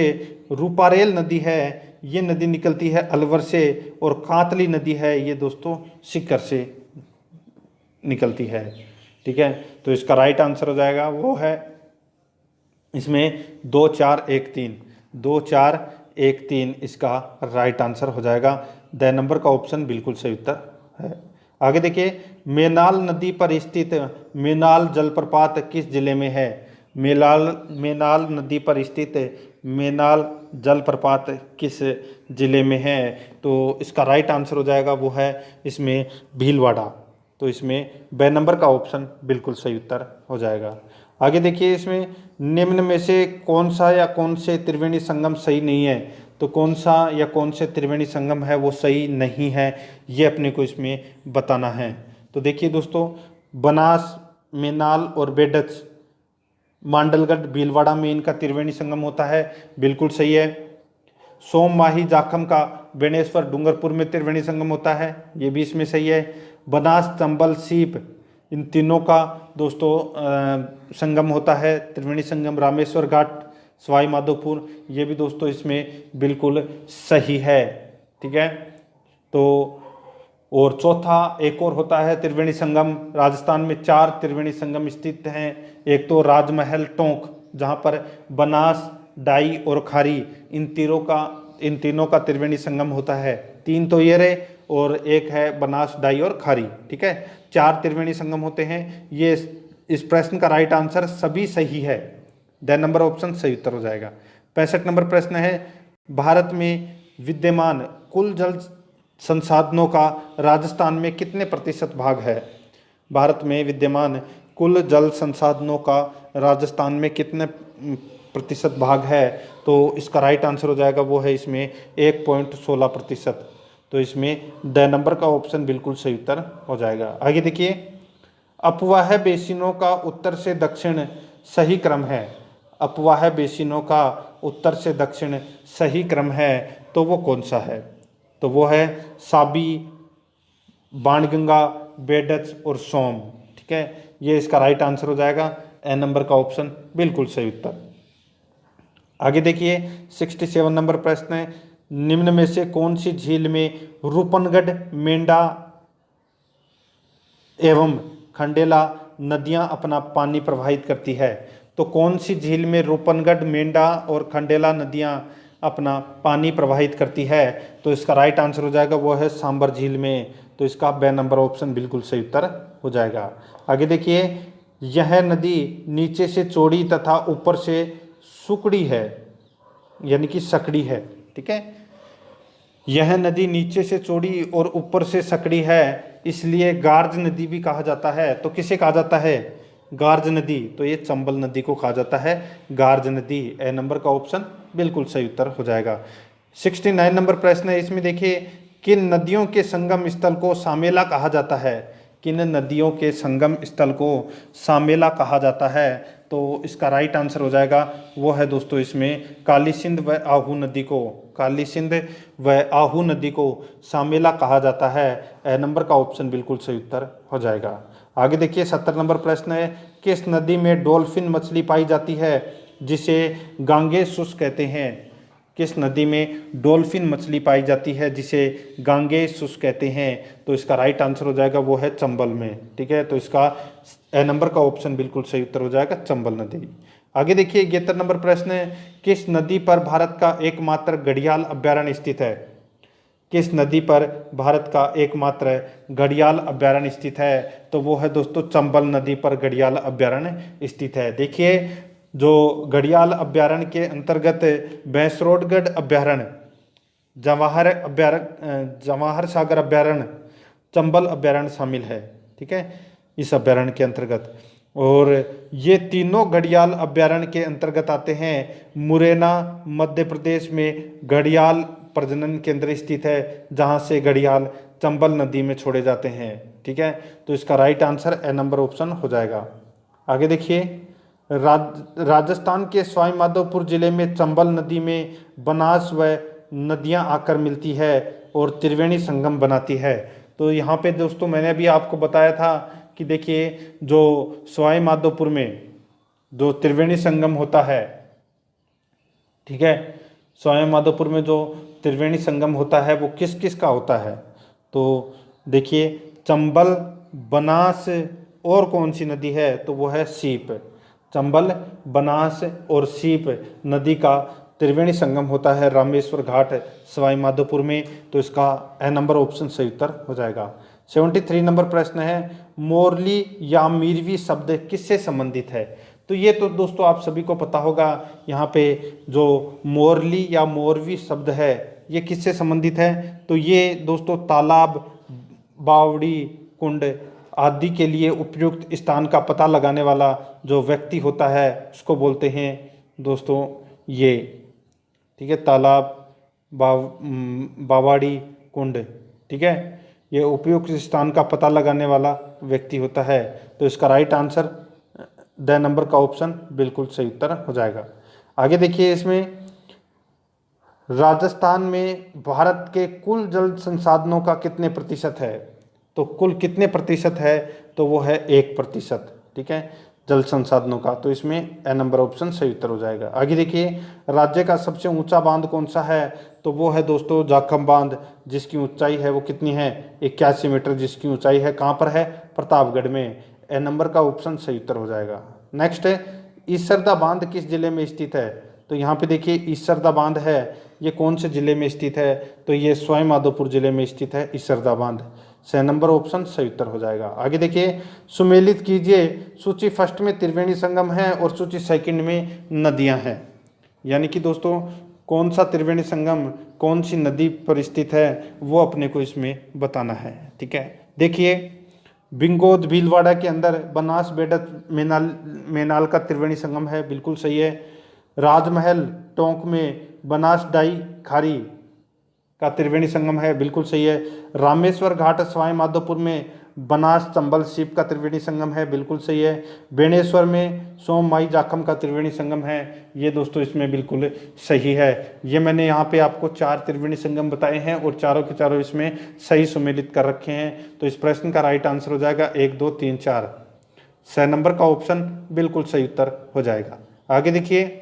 रूपारेल नदी है ये नदी निकलती है अलवर से। और कातली नदी है ये दोस्तों सीकर से निकलती है। ठीक है, तो इसका राइट आंसर हो जाएगा वो है इसमें 2 4 1 3 2 4 1 3 इसका राइट आंसर हो जाएगा। द नंबर का ऑप्शन बिल्कुल सही उत्तर है। आगे देखिए मेनाल नदी पर स्थित मेनाल जलप्रपात किस जिले में है? मेनाल नदी पर स्थित मेनाल जलप्रपात किस जिले में है? तो इसका राइट आंसर हो जाएगा वो है इसमें भीलवाड़ा। तो इसमें ब नंबर का ऑप्शन बिल्कुल सही उत्तर हो जाएगा। आगे देखिए इसमें निम्न में से कौन सा या कौन से त्रिवेणी संगम सही नहीं है? तो कौन सा या कौन से त्रिवेणी संगम है वो सही नहीं है ये अपने को इसमें बताना है। तो देखिए दोस्तों बनास, मेनाल और बेडच मांडलगढ़ भीलवाड़ा में इनका त्रिवेणी संगम होता है, बिल्कुल सही है। सोम, माही, जाखम का बेणेश्वर डूंगरपुर में त्रिवेणी संगम होता है, ये भी इसमें सही है। बनास, चंबल, सीप इन तीनों का दोस्तों संगम होता है त्रिवेणी संगम रामेश्वर घाट सवाई माधोपुर, ये भी दोस्तों इसमें बिल्कुल सही है। ठीक है, तो और चौथा एक और होता है त्रिवेणी संगम। राजस्थान में 4 त्रिवेणी संगम स्थित हैं। एक तो राजमहल टोंक जहाँ पर बनास, डाई और खारी इन तीनों का त्रिवेणी संगम होता है। 3 तो ये रहे और एक है बनास, डाई और खारी। ठीक है, 4 त्रिवेणी संगम होते हैं। ये इस प्रश्न का राइट आंसर सभी सही है। द नंबर ऑप्शन सही उत्तर हो जाएगा। 65 नंबर प्रश्न है, भारत में विद्यमान कुल जल संसाधनों का राजस्थान में कितने प्रतिशत भाग है? भारत में विद्यमान कुल जल संसाधनों का राजस्थान में कितने प्रतिशत भाग है? तो इसका राइट आंसर हो जाएगा वो है इसमें 1.16%। तो इसमें द नंबर का ऑप्शन बिल्कुल सही उत्तर हो जाएगा। आगे देखिए अपवाह बेसिनों का उत्तर से दक्षिण सही क्रम है। अपवाह बेसिनों का उत्तर से दक्षिण सही क्रम है तो वो कौन सा है? तो वो है साबी, बाणगंगा, बेडच और सोम। ठीक है, ये इसका राइट आंसर हो जाएगा। ए नंबर का ऑप्शन बिल्कुल सही उत्तर। आगे देखिए 67 नंबर प्रश्न है, निम्न में से कौन सी झील में रूपनगढ़, मेंढा एवं खंडेला नदियां अपना पानी प्रवाहित करती है? तो कौन सी झील में रूपनगढ़, मेंढा और खंडेला नदियां अपना पानी प्रवाहित करती है? तो इसका राइट आंसर हो जाएगा वो है सांबर झील में। तो इसका ब नंबर ऑप्शन बिल्कुल सही उत्तर हो जाएगा। आगे देखिए यह नदी नीचे से चौड़ी तथा ऊपर से सुकड़ी है, यानी कि सकड़ी है। ठीक है, यह नदी नीचे से चौड़ी और ऊपर से सकड़ी है, इसलिए गार्ज नदी भी कहा जाता है। तो किसे कहा जाता है? गार्ज नदी, तो ये चंबल नदी को कहा जाता है गार्ज नदी। ए नंबर का ऑप्शन बिल्कुल सही उत्तर हो जाएगा। 69 नंबर प्रश्न है, इसमें देखिए किन नदियों के संगम स्थल को सामेला कहा जाता है? किन नदियों के संगम स्थल को सामेला कहा जाता है? तो इसका राइट आंसर हो जाएगा वो है दोस्तों इसमें काली सिंध व आहू नदी को, काली सिंध व आहू नदी को सामेला कहा जाता है। ए नंबर का ऑप्शन बिल्कुल सही उत्तर हो जाएगा। आगे देखिए 70 नंबर प्रश्न है, किस नदी में डॉल्फिन मछली पाई जाती है जिसे गांगेसुस कहते हैं? किस नदी में डॉल्फिन मछली पाई जाती है जिसे गांगेसुस कहते हैं? तो इसका राइट आंसर हो जाएगा वो है चंबल में। ठीक है, तो इसका ए नंबर का ऑप्शन बिल्कुल सही उत्तर हो जाएगा चंबल नदी। आगे देखिए 71 नंबर प्रश्न है, किस नदी पर भारत का एकमात्र घड़ियाल अभ्यारण्य स्थित है? किस नदी पर भारत का एकमात्र घड़ियाल अभ्यारण्य स्थित है? तो वो है दोस्तों चंबल नदी पर घड़ियाल अभ्यारण्य स्थित है। देखिए जो घड़ियाल अभ्यारण्य के अंतर्गत भैंसरोडगढ़ अभ्यारण्य, जवाहर सागर अभ्यारण्य, चंबल अभ्यारण्य शामिल है। ठीक है, इस अभ्यारण्य के अंतर्गत, और ये तीनों घड़ियाल अभ्यारण्य के अंतर्गत आते हैं। मुरैना मध्य प्रदेश में घड़ियाल प्रजनन केंद्र स्थित है जहां से घड़ियाल चंबल नदी में छोड़े जाते हैं। ठीक है, तो इसका right answer A number option हो जाएगा। आगे देखिए राजस्थान के सवाई माधोपुर जिले में चंबल नदी में बनास व नदियां आकर मिलती है और त्रिवेणी संगम बनाती है। तो यहाँ पे दोस्तों मैंने अभी आपको बताया था कि देखिए जो सवाई माधोपुर में जो त्रिवेणी संगम होता है, ठीक है, सवाई माधोपुर में जो त्रिवेणी संगम होता है वो किस किस का होता है? तो देखिए चंबल, बनास और कौन सी नदी है? तो वो है सीप। चंबल, बनास और सीप नदी का त्रिवेणी संगम होता है रामेश्वर घाट सवाई माधोपुर में। तो इसका ए नंबर ऑप्शन सही उत्तर हो जाएगा। 73 नंबर प्रश्न है, मोरली या मीरवी शब्द किससे संबंधित है? तो ये तो दोस्तों आप सभी को पता होगा, यहाँ पे जो मोरली या मोरवी शब्द है ये किससे संबंधित है? तो ये दोस्तों तालाब, बावड़ी, कुंड आदि के लिए उपयुक्त स्थान का पता लगाने वाला जो व्यक्ति होता है उसको बोलते हैं दोस्तों ये, ठीक है, तालाब, बावड़ी, कुंड, ठीक है, ये उपयुक्त स्थान का पता लगाने वाला व्यक्ति होता है। तो इसका राइट आंसर द नंबर का ऑप्शन बिल्कुल सही उत्तर हो जाएगा। आगे देखिए इसमें राजस्थान में भारत के कुल जल संसाधनों का कितने प्रतिशत है? तो कुल कितने प्रतिशत है? तो वो है 1%। ठीक है, जल संसाधनों का, तो इसमें ए नंबर ऑप्शन सही उत्तर हो जाएगा। आगे देखिए राज्य का सबसे ऊंचा बांध कौन सा है? तो वो है दोस्तों जाखम बांध, जिसकी ऊंचाई है वो कितनी है? 81 मीटर जिसकी ऊंचाई है। कहाँ पर है? प्रतापगढ़ में। ए नंबर का ऑप्शन सही उत्तर हो जाएगा। नेक्स्ट है ईसरदा बांध किस जिले में स्थित है? तो यहाँ पे देखिए ईसरदा बांध है, ये कौन से जिले में स्थित है? तो ये सवाई माधोपुर जिले में स्थित है ईसरदा बांध। से नंबर ऑप्शन सही उत्तर हो जाएगा। आगे देखिए सुमेलित कीजिए, सूची फर्स्ट में त्रिवेणी संगम है और सूची सेकंड में नदियां हैं। यानी कि दोस्तों कौन सा त्रिवेणी संगम कौन सी नदी पर स्थित है वो अपने को इसमें बताना है। ठीक है, देखिए बिंगोद भीलवाड़ा के अंदर बनास बेडत मेनाल का त्रिवेणी संगम है, बिल्कुल सही है। राजमहल टोंक में बनास डाई खारी का त्रिवेणी संगम है, बिल्कुल सही है। रामेश्वर घाट सवाई माधोपुर में बनास चंबल सीप का त्रिवेणी संगम है, बिल्कुल सही है। बेणेश्वर में सोम माई जाखम का त्रिवेणी संगम है, ये दोस्तों इसमें बिल्कुल सही है। ये मैंने यहाँ पे आपको 4 त्रिवेणी संगम बताए हैं और चारों के चारों इसमें सही सुमेलित कर रखे हैं। तो इस प्रश्न का राइट आंसर हो जाएगा 1, 2, 3, 4। 6 नंबर का ऑप्शन बिल्कुल सही उत्तर हो जाएगा। आगे देखिए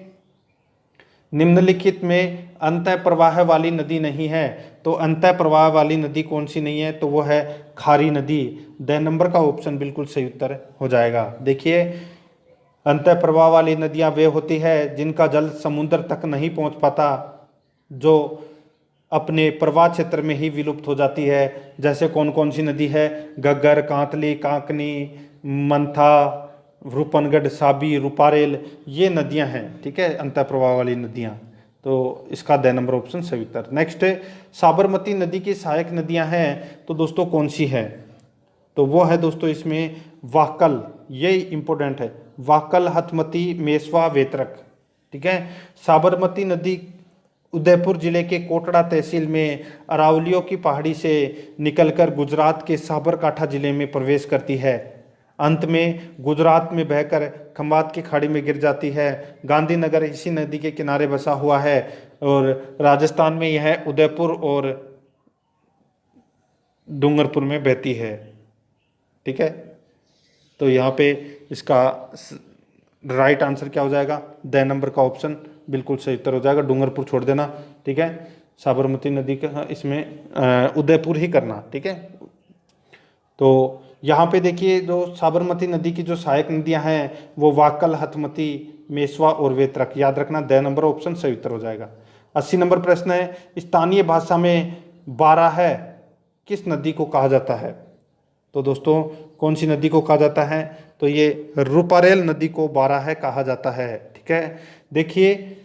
निम्नलिखित में अंतः प्रवाह वाली नदी नहीं है, तो अंतः प्रवाह वाली नदी कौन सी नहीं है? तो वो है खारी नदी। द नंबर का ऑप्शन बिल्कुल सही उत्तर हो जाएगा। देखिए अंतः प्रवाह वाली नदियां वे होती है जिनका जल समुद्र तक नहीं पहुंच पाता, जो अपने प्रवाह क्षेत्र में ही विलुप्त हो जाती है। जैसे कौन कौन सी नदी है? घग्गर, कांतली, कांकनी, मंथा, रूपनगढ़, साबी, रूपारेल, ये नदियां हैं। ठीक है, अंतः प्रवाह वाली नदियां। तो इसका द नंबर ऑप्शन सही उत्तर। नेक्स्ट साबरमती नदी की सहायक नदियां हैं, तो दोस्तों कौन सी है? तो वो है दोस्तों इसमें वाकल, ये इंपॉर्टेंट है, वाकल, हथमती, मेसवा, वेतरक। ठीक है। साबरमती नदी उदयपुर जिले के कोटड़ा तहसील में अरावलियों की पहाड़ी से निकलकर गुजरात के साबरकांठा जिले में प्रवेश करती है। अंत में गुजरात में बहकर खंबात की खाड़ी में गिर जाती है। गांधीनगर इसी नदी के किनारे बसा हुआ है और राजस्थान में यह उदयपुर और डूंगरपुर में बहती है। ठीक है। तो यहाँ पे इसका राइट आंसर क्या हो जाएगा? द नंबर का ऑप्शन बिल्कुल सही उत्तर हो जाएगा। डूंगरपुर छोड़ देना। ठीक है। साबरमती नदी का इसमें उदयपुर ही करना। ठीक है। तो यहाँ पे देखिए जो साबरमती नदी की जो सहायक नदियाँ हैं वो वाकल, हथमती, मेसवा और वेतरक। याद रखना, द नंबर ऑप्शन सही उत्तर हो जाएगा। 80 नंबर प्रश्न है, स्थानीय भाषा में बाराह किस नदी को कहा जाता है? तो दोस्तों कौन सी नदी को कहा जाता है? तो ये रूपारेल नदी को बाराह कहा जाता है। ठीक है। देखिए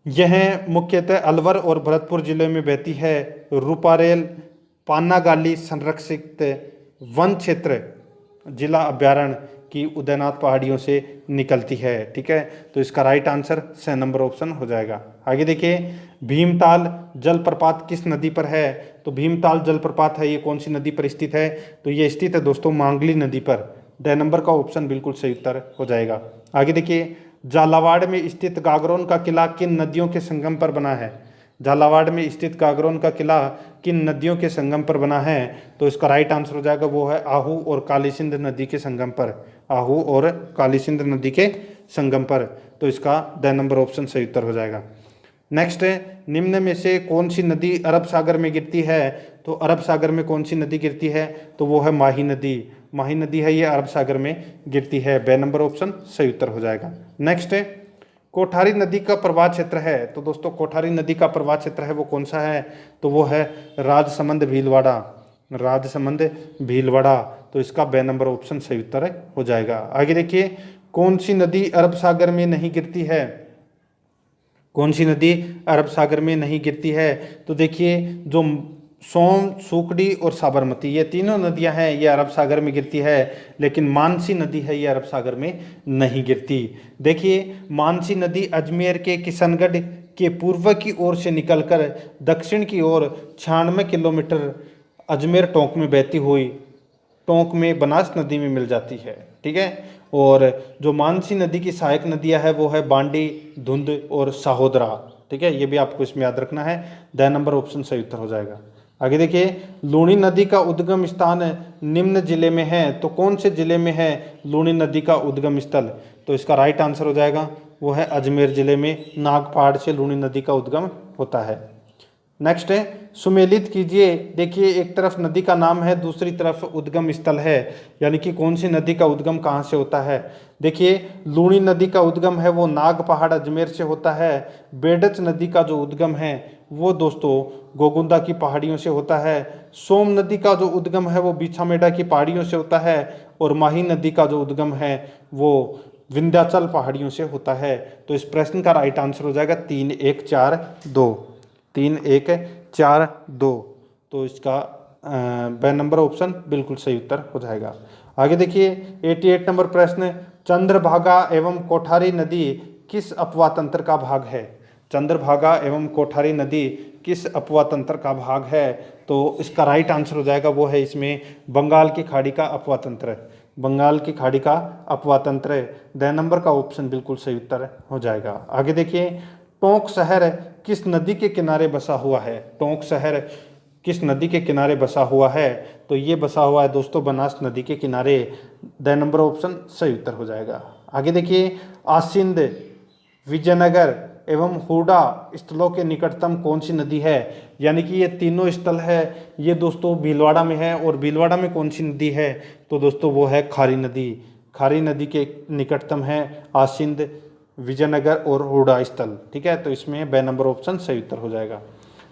यह मुख्यतः अलवर और भरतपुर जिले में बहती है। रूपारेल पानागाली संरक्षित वन क्षेत्र जिला अभ्यारण्य की उदयनाथ पहाड़ियों से निकलती है। ठीक है। तो इसका राइट आंसर स नंबर ऑप्शन हो जाएगा। आगे देखिए, भीमताल जलप्रपात किस नदी पर है? तो भीमताल जलप्रपात है ये कौन सी नदी पर स्थित है? तो ये स्थित है दोस्तों मांगली नदी पर। द नंबर का ऑप्शन बिल्कुल सही उत्तर हो जाएगा। आगे देखिए, झालावाड़ में स्थित गागरोन का किला किन नदियों के संगम पर बना है? झालावाड़ में स्थित गागरोन का किला किन नदियों के संगम पर बना है? तो इसका राइट आंसर हो जाएगा वो है आहू और काली सिंध नदी के संगम पर। आहू और काली सिंध नदी के संगम पर। तो इसका द नंबर ऑप्शन सही उत्तर हो जाएगा। नेक्स्ट है, निम्न में से कौन सी नदी अरब सागर में गिरती है? तो अरब सागर में कौन सी नदी गिरती है? तो वो है माही नदी। माही नदी है ये अरब सागर में गिरती है। ब नंबर ऑप्शन सही उत्तर हो जाएगा। नेक्स्ट है, कोठारी नदी का प्रवाह क्षेत्र है। तो दोस्तों कोठारी नदी का प्रवाह क्षेत्र है वो कौन सा है? तो वो है राजसमंद भीलवाड़ा। राजसमंद भीलवाड़ा। तो इसका ब नंबर ऑप्शन सही उत्तर हो जाएगा। आगे देखिए, कौन सी नदी अरब सागर में नहीं गिरती है? कौन सी नदी अरब सागर में नहीं गिरती है? तो देखिए जो सोम, सूखड़ी और साबरमती ये तीनों नदियां हैं ये अरब सागर में गिरती है, लेकिन मानसी नदी है ये अरब सागर में नहीं गिरती। देखिए मानसी नदी अजमेर के किशनगढ़ के पूर्व की ओर से निकलकर दक्षिण की ओर 96 किलोमीटर अजमेर टोंक में बहती हुई टोंक में बनास नदी में मिल जाती है। ठीक है। और जो मानसी नदी की सहायक नदियां है वो है बांडी, धुंध और साहोदरा। ठीक है। ये भी आपको इसमें याद रखना है। द नंबर ऑप्शन सही उत्तर हो जाएगा। आगे देखिए, लूणी नदी का उद्गम स्थान निम्न जिले में है। तो कौन से जिले में है लूणी नदी का उद्गम स्थल? तो इसका राइट आंसर हो जाएगा वो है अजमेर जिले में। नाग पहाड़ से लूणी नदी का उद्गम होता है। नेक्स्ट है, सुमेलित कीजिए। देखिए एक तरफ नदी का नाम है, दूसरी तरफ उद्गम स्थल है, यानी कि कौन सी नदी का उद्गम कहाँ से होता है? देखिए लूणी नदी का उद्गम है वो नाग पहाड़ अजमेर से होता है। बेडच नदी का जो उद्गम है वो दोस्तों गोगुंदा की पहाड़ियों से होता है। सोम नदी का जो उद्गम है वो बीछामेड़ा की पहाड़ियों से होता है। और माही नदी का जो उद्गम है वो विंध्याचल पहाड़ियों से होता है। तो इस प्रश्न का राइट आंसर हो जाएगा 3, 1, 4, 2। 3, 1, 4, 2। तो इसका ब नंबर ऑप्शन बिल्कुल सही उत्तर हो जाएगा। आगे देखिए 88 नंबर प्रश्न, चंद्रभागा एवं कोठारी नदी किस अपवाह तंत्र का भाग है? चंद्रभागा एवं कोठारी नदी किस अपवाह तंत्र का भाग है? तो इसका राइट आंसर हो जाएगा वो है इसमें बंगाल की खाड़ी का अपवाह तंत्र। बंगाल की खाड़ी का अपवाह तंत्र। द नंबर का ऑप्शन बिल्कुल सही उत्तर हो जाएगा। आगे देखिए, टोंक शहर किस नदी के किनारे बसा हुआ है? टोंक शहर किस नदी के किनारे बसा हुआ है? तो ये बसा हुआ है दोस्तों बनास नदी के किनारे। द नंबर ऑप्शन सही उत्तर हो जाएगा। आगे देखिए, आसिंद, विजयनगर एवं हुडा स्थलों के निकटतम कौन सी नदी है? यानी कि ये तीनों स्थल है ये दोस्तों भीलवाड़ा में है। और भीलवाड़ा में कौन सी नदी है? तो दोस्तों वो है खारी नदी। खारी नदी के निकटतम है आसिंद, विजयनगर और हुडा स्थल। ठीक है। तो इसमें ब नंबर ऑप्शन सही उत्तर हो जाएगा।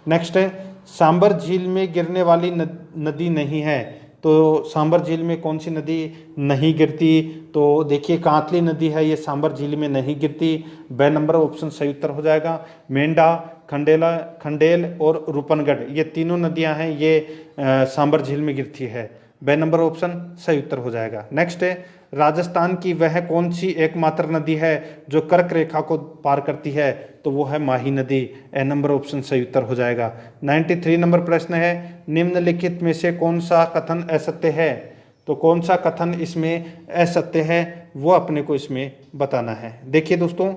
नेक्स्ट है, सांबर झील में गिरने वाली नदी नहीं है। तो सांबर झील में कौन सी नदी नहीं गिरती? तो देखिए कांतली नदी है ये सांबर झील में नहीं गिरती। ब नंबर ऑप्शन सही उत्तर हो जाएगा। मेंढा, खंडेल और रूपनगढ़ ये तीनों नदियां हैं ये सांबर झील में गिरती है। ब नंबर ऑप्शन सही उत्तर हो जाएगा। नेक्स्ट है, राजस्थान की वह कौन सी एकमात्र नदी है जो कर्क रेखा को पार करती है, तो वो है माही नदी। ए नंबर ऑप्शन सही उत्तर हो जाएगा। 93 नंबर प्रश्न है, निम्नलिखित में से कौन सा कथन असत्य है, तो कौन सा कथन इसमें असत्य है वो अपने को इसमें बताना है। देखिए दोस्तों,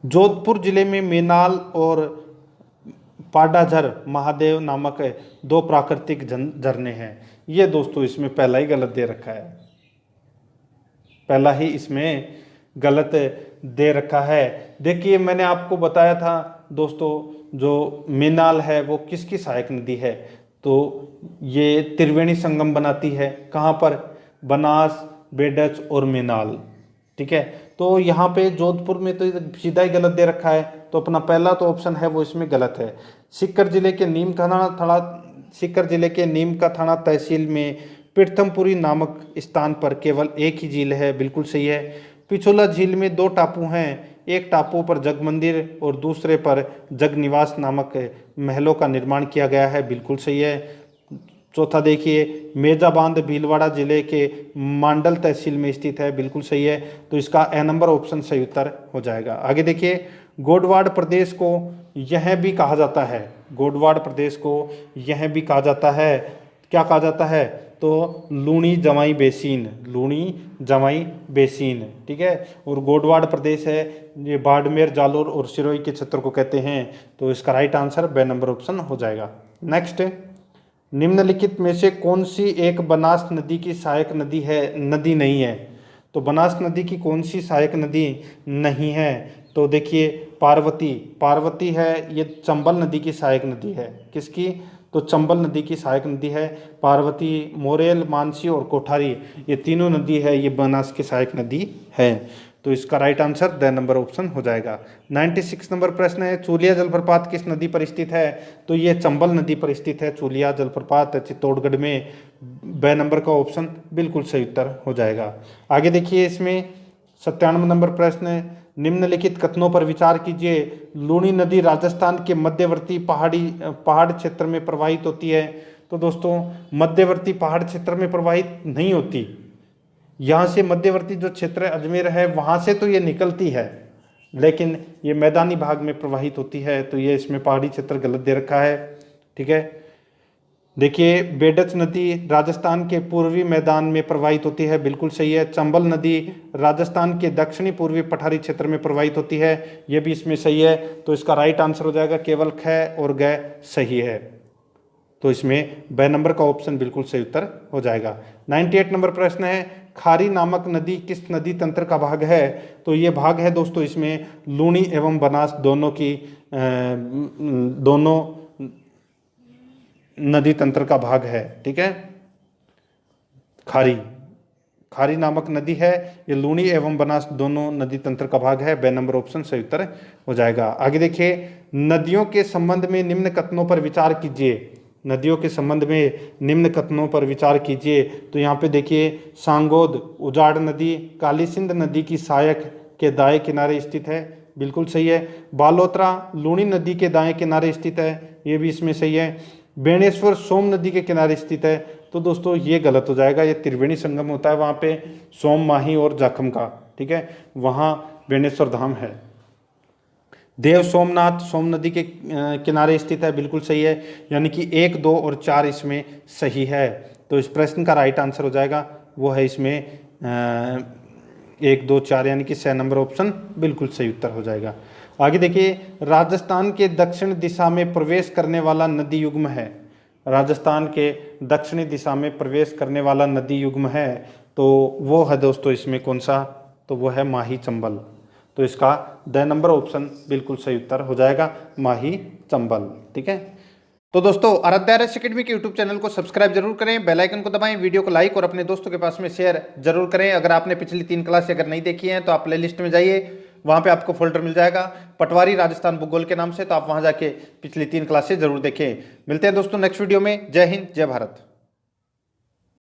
जोधपुर जिले में मेनाल और पाडाझर महादेव नामक दो प्राकृतिक झरने हैं। ये दोस्तों इसमें पहला ही गलत दे रखा है, पहला ही इसमें गलत दे रखा है। देखिए मैंने आपको बताया था दोस्तों, जो मेनाल है वो किसकी सहायक नदी है, तो ये त्रिवेणी संगम बनाती है। कहाँ पर? बनास, बेडच और मेनाल। ठीक है, तो यहाँ पे जोधपुर में तो सीधा ही गलत दे रखा है, तो अपना पहला तो ऑप्शन है वो इसमें गलत है। सीकर जिले के नीम का थाना तहसील में पीर्थमपुरी नामक स्थान पर केवल एक ही झील है, बिल्कुल सही है। पिछोला झील में दो टापू हैं, एक टापू पर जग मंदिर और दूसरे पर जग निवास नामक महलों का निर्माण किया गया है, बिल्कुल सही है। चौथा देखिए, मेजा बांध भीलवाड़ा जिले के मांडल तहसील में स्थित है, बिल्कुल सही है। तो इसका ए नंबर ऑप्शन सही उत्तर हो जाएगा। आगे देखिए, गोडवाड़ प्रदेश को यह भी कहा जाता है, गोडवाड़ प्रदेश को यह भी कहा जाता है, क्या कहा जाता है, तो लूणी जमाई बेसिन, लूणी जमाई बेसिन। ठीक है, और गोडवाड़ प्रदेश है ये बाड़मेर, जालोर और सिरोही के क्षेत्र को कहते हैं। तो इसका राइट आंसर बे नंबर ऑप्शन हो जाएगा। नेक्स्ट, निम्नलिखित में से कौन सी एक बनास नदी की सहायक नदी नहीं है, तो बनास नदी की कौन सी सहायक नदी नहीं है, तो देखिए पार्वती है, ये चंबल नदी की सहायक नदी है। किसकी? तो चंबल नदी की सहायक नदी है पार्वती। मोरेल, मानसी और कोठारी, ये तीनों नदी है, ये बनास की सहायक नदी है। तो इसका right answer the number option हो जाएगा। 96 नंबर प्रश्न है, चूलिया जलप्रपात किस नदी पर स्थित है, तो ये चंबल नदी पर स्थित है चूलिया जलप्रपात, चित्तौड़गढ़ में। ब नंबर का ऑप्शन बिल्कुल सही उत्तर हो जाएगा। आगे देखिए, इसमें 97 नंबर प्रश्न है, निम्नलिखित कथनों पर विचार कीजिए। लूणी नदी राजस्थान के मध्यवर्ती पहाड़ क्षेत्र में प्रवाहित होती है, तो दोस्तों मध्यवर्ती पहाड़ क्षेत्र में प्रवाहित नहीं होती, यहाँ से मध्यवर्ती जो क्षेत्र अजमेर है वहाँ से तो ये निकलती है, लेकिन ये मैदानी भाग में प्रवाहित होती है, तो ये इसमें पहाड़ी क्षेत्र गलत दे रखा है। ठीक है, देखिए बेडच नदी राजस्थान के पूर्वी मैदान में प्रवाहित होती है, बिल्कुल सही है। चंबल नदी राजस्थान के दक्षिणी पूर्वी पठारी क्षेत्र में प्रवाहित होती है, ये भी इसमें सही है। तो इसका राइट आंसर हो जाएगा केवल ख और ग सही है, तो इसमें ब नंबर का ऑप्शन बिल्कुल सही उत्तर हो जाएगा। 98 नंबर प्रश्न है, खारी नामक नदी किस नदी तंत्र का भाग है, तो ये भाग है दोस्तों इसमें लूणी एवं बनास दोनों नदी तंत्र का भाग है। ठीक है, खारी नामक नदी है, ये लूणी एवं बनास दोनों नदी तंत्र का भाग है। बे नंबर ऑप्शन सही उत्तर हो जाएगा। आगे देखिए, नदियों के संबंध में निम्न कथनों पर विचार कीजिए, नदियों के संबंध में निम्न कथनों पर विचार कीजिए। तो यहाँ पे देखिए, सांगोद उजाड़ नदी काली सिंध नदी की सहायक के दाएं किनारे स्थित है, बिल्कुल सही है। बालोतरा लूणी नदी के दाएं किनारे स्थित है, ये भी इसमें सही है। बेणेश्वर सोम नदी के किनारे स्थित है, तो दोस्तों ये गलत हो जाएगा, ये त्रिवेणी संगम होता है वहाँ पे सोम, माही और जाखम का। ठीक है, वहाँ बेणेश्वर धाम है। देव सोमनाथ सोम नदी के किनारे स्थित है, बिल्कुल सही है, यानी कि 1, 2 और 4 इसमें सही है। तो इस प्रश्न का राइट आंसर हो जाएगा वो है इसमें 1, 2, 4 यानी कि 6 नंबर ऑप्शन बिल्कुल सही उत्तर हो जाएगा। आगे देखिए, राजस्थान के दक्षिण दिशा में प्रवेश करने वाला नदी युग्म है, राजस्थान के दक्षिणी दिशा में प्रवेश करने वाला नदी युग्म है, तो वो है दोस्तों इसमें कौन सा, तो वो है माही चंबल। तो इसका द नंबर ऑप्शन बिल्कुल सही उत्तर हो जाएगा, माही चंबल। ठीक है, तो दोस्तों आराध्या आरएस एकेडमी के यूट्यूब चैनल को सब्सक्राइब जरूर करें, बेल आइकन को दबाएं, वीडियो को लाइक और अपने दोस्तों के पास में शेयर जरूर करें। अगर आपने पिछली 3 क्लास अगर नहीं देखी हैं तो आप प्लेलिस्ट में जाइए, वहाँ पे आपको फोल्डर मिल जाएगा पटवारी राजस्थान भूगोल के नाम से, तो आप वहाँ जाके पिछली 3 क्लासेस जरूर देखें। मिलते हैं दोस्तों नेक्स्ट वीडियो में। जय हिंद, जय भारत।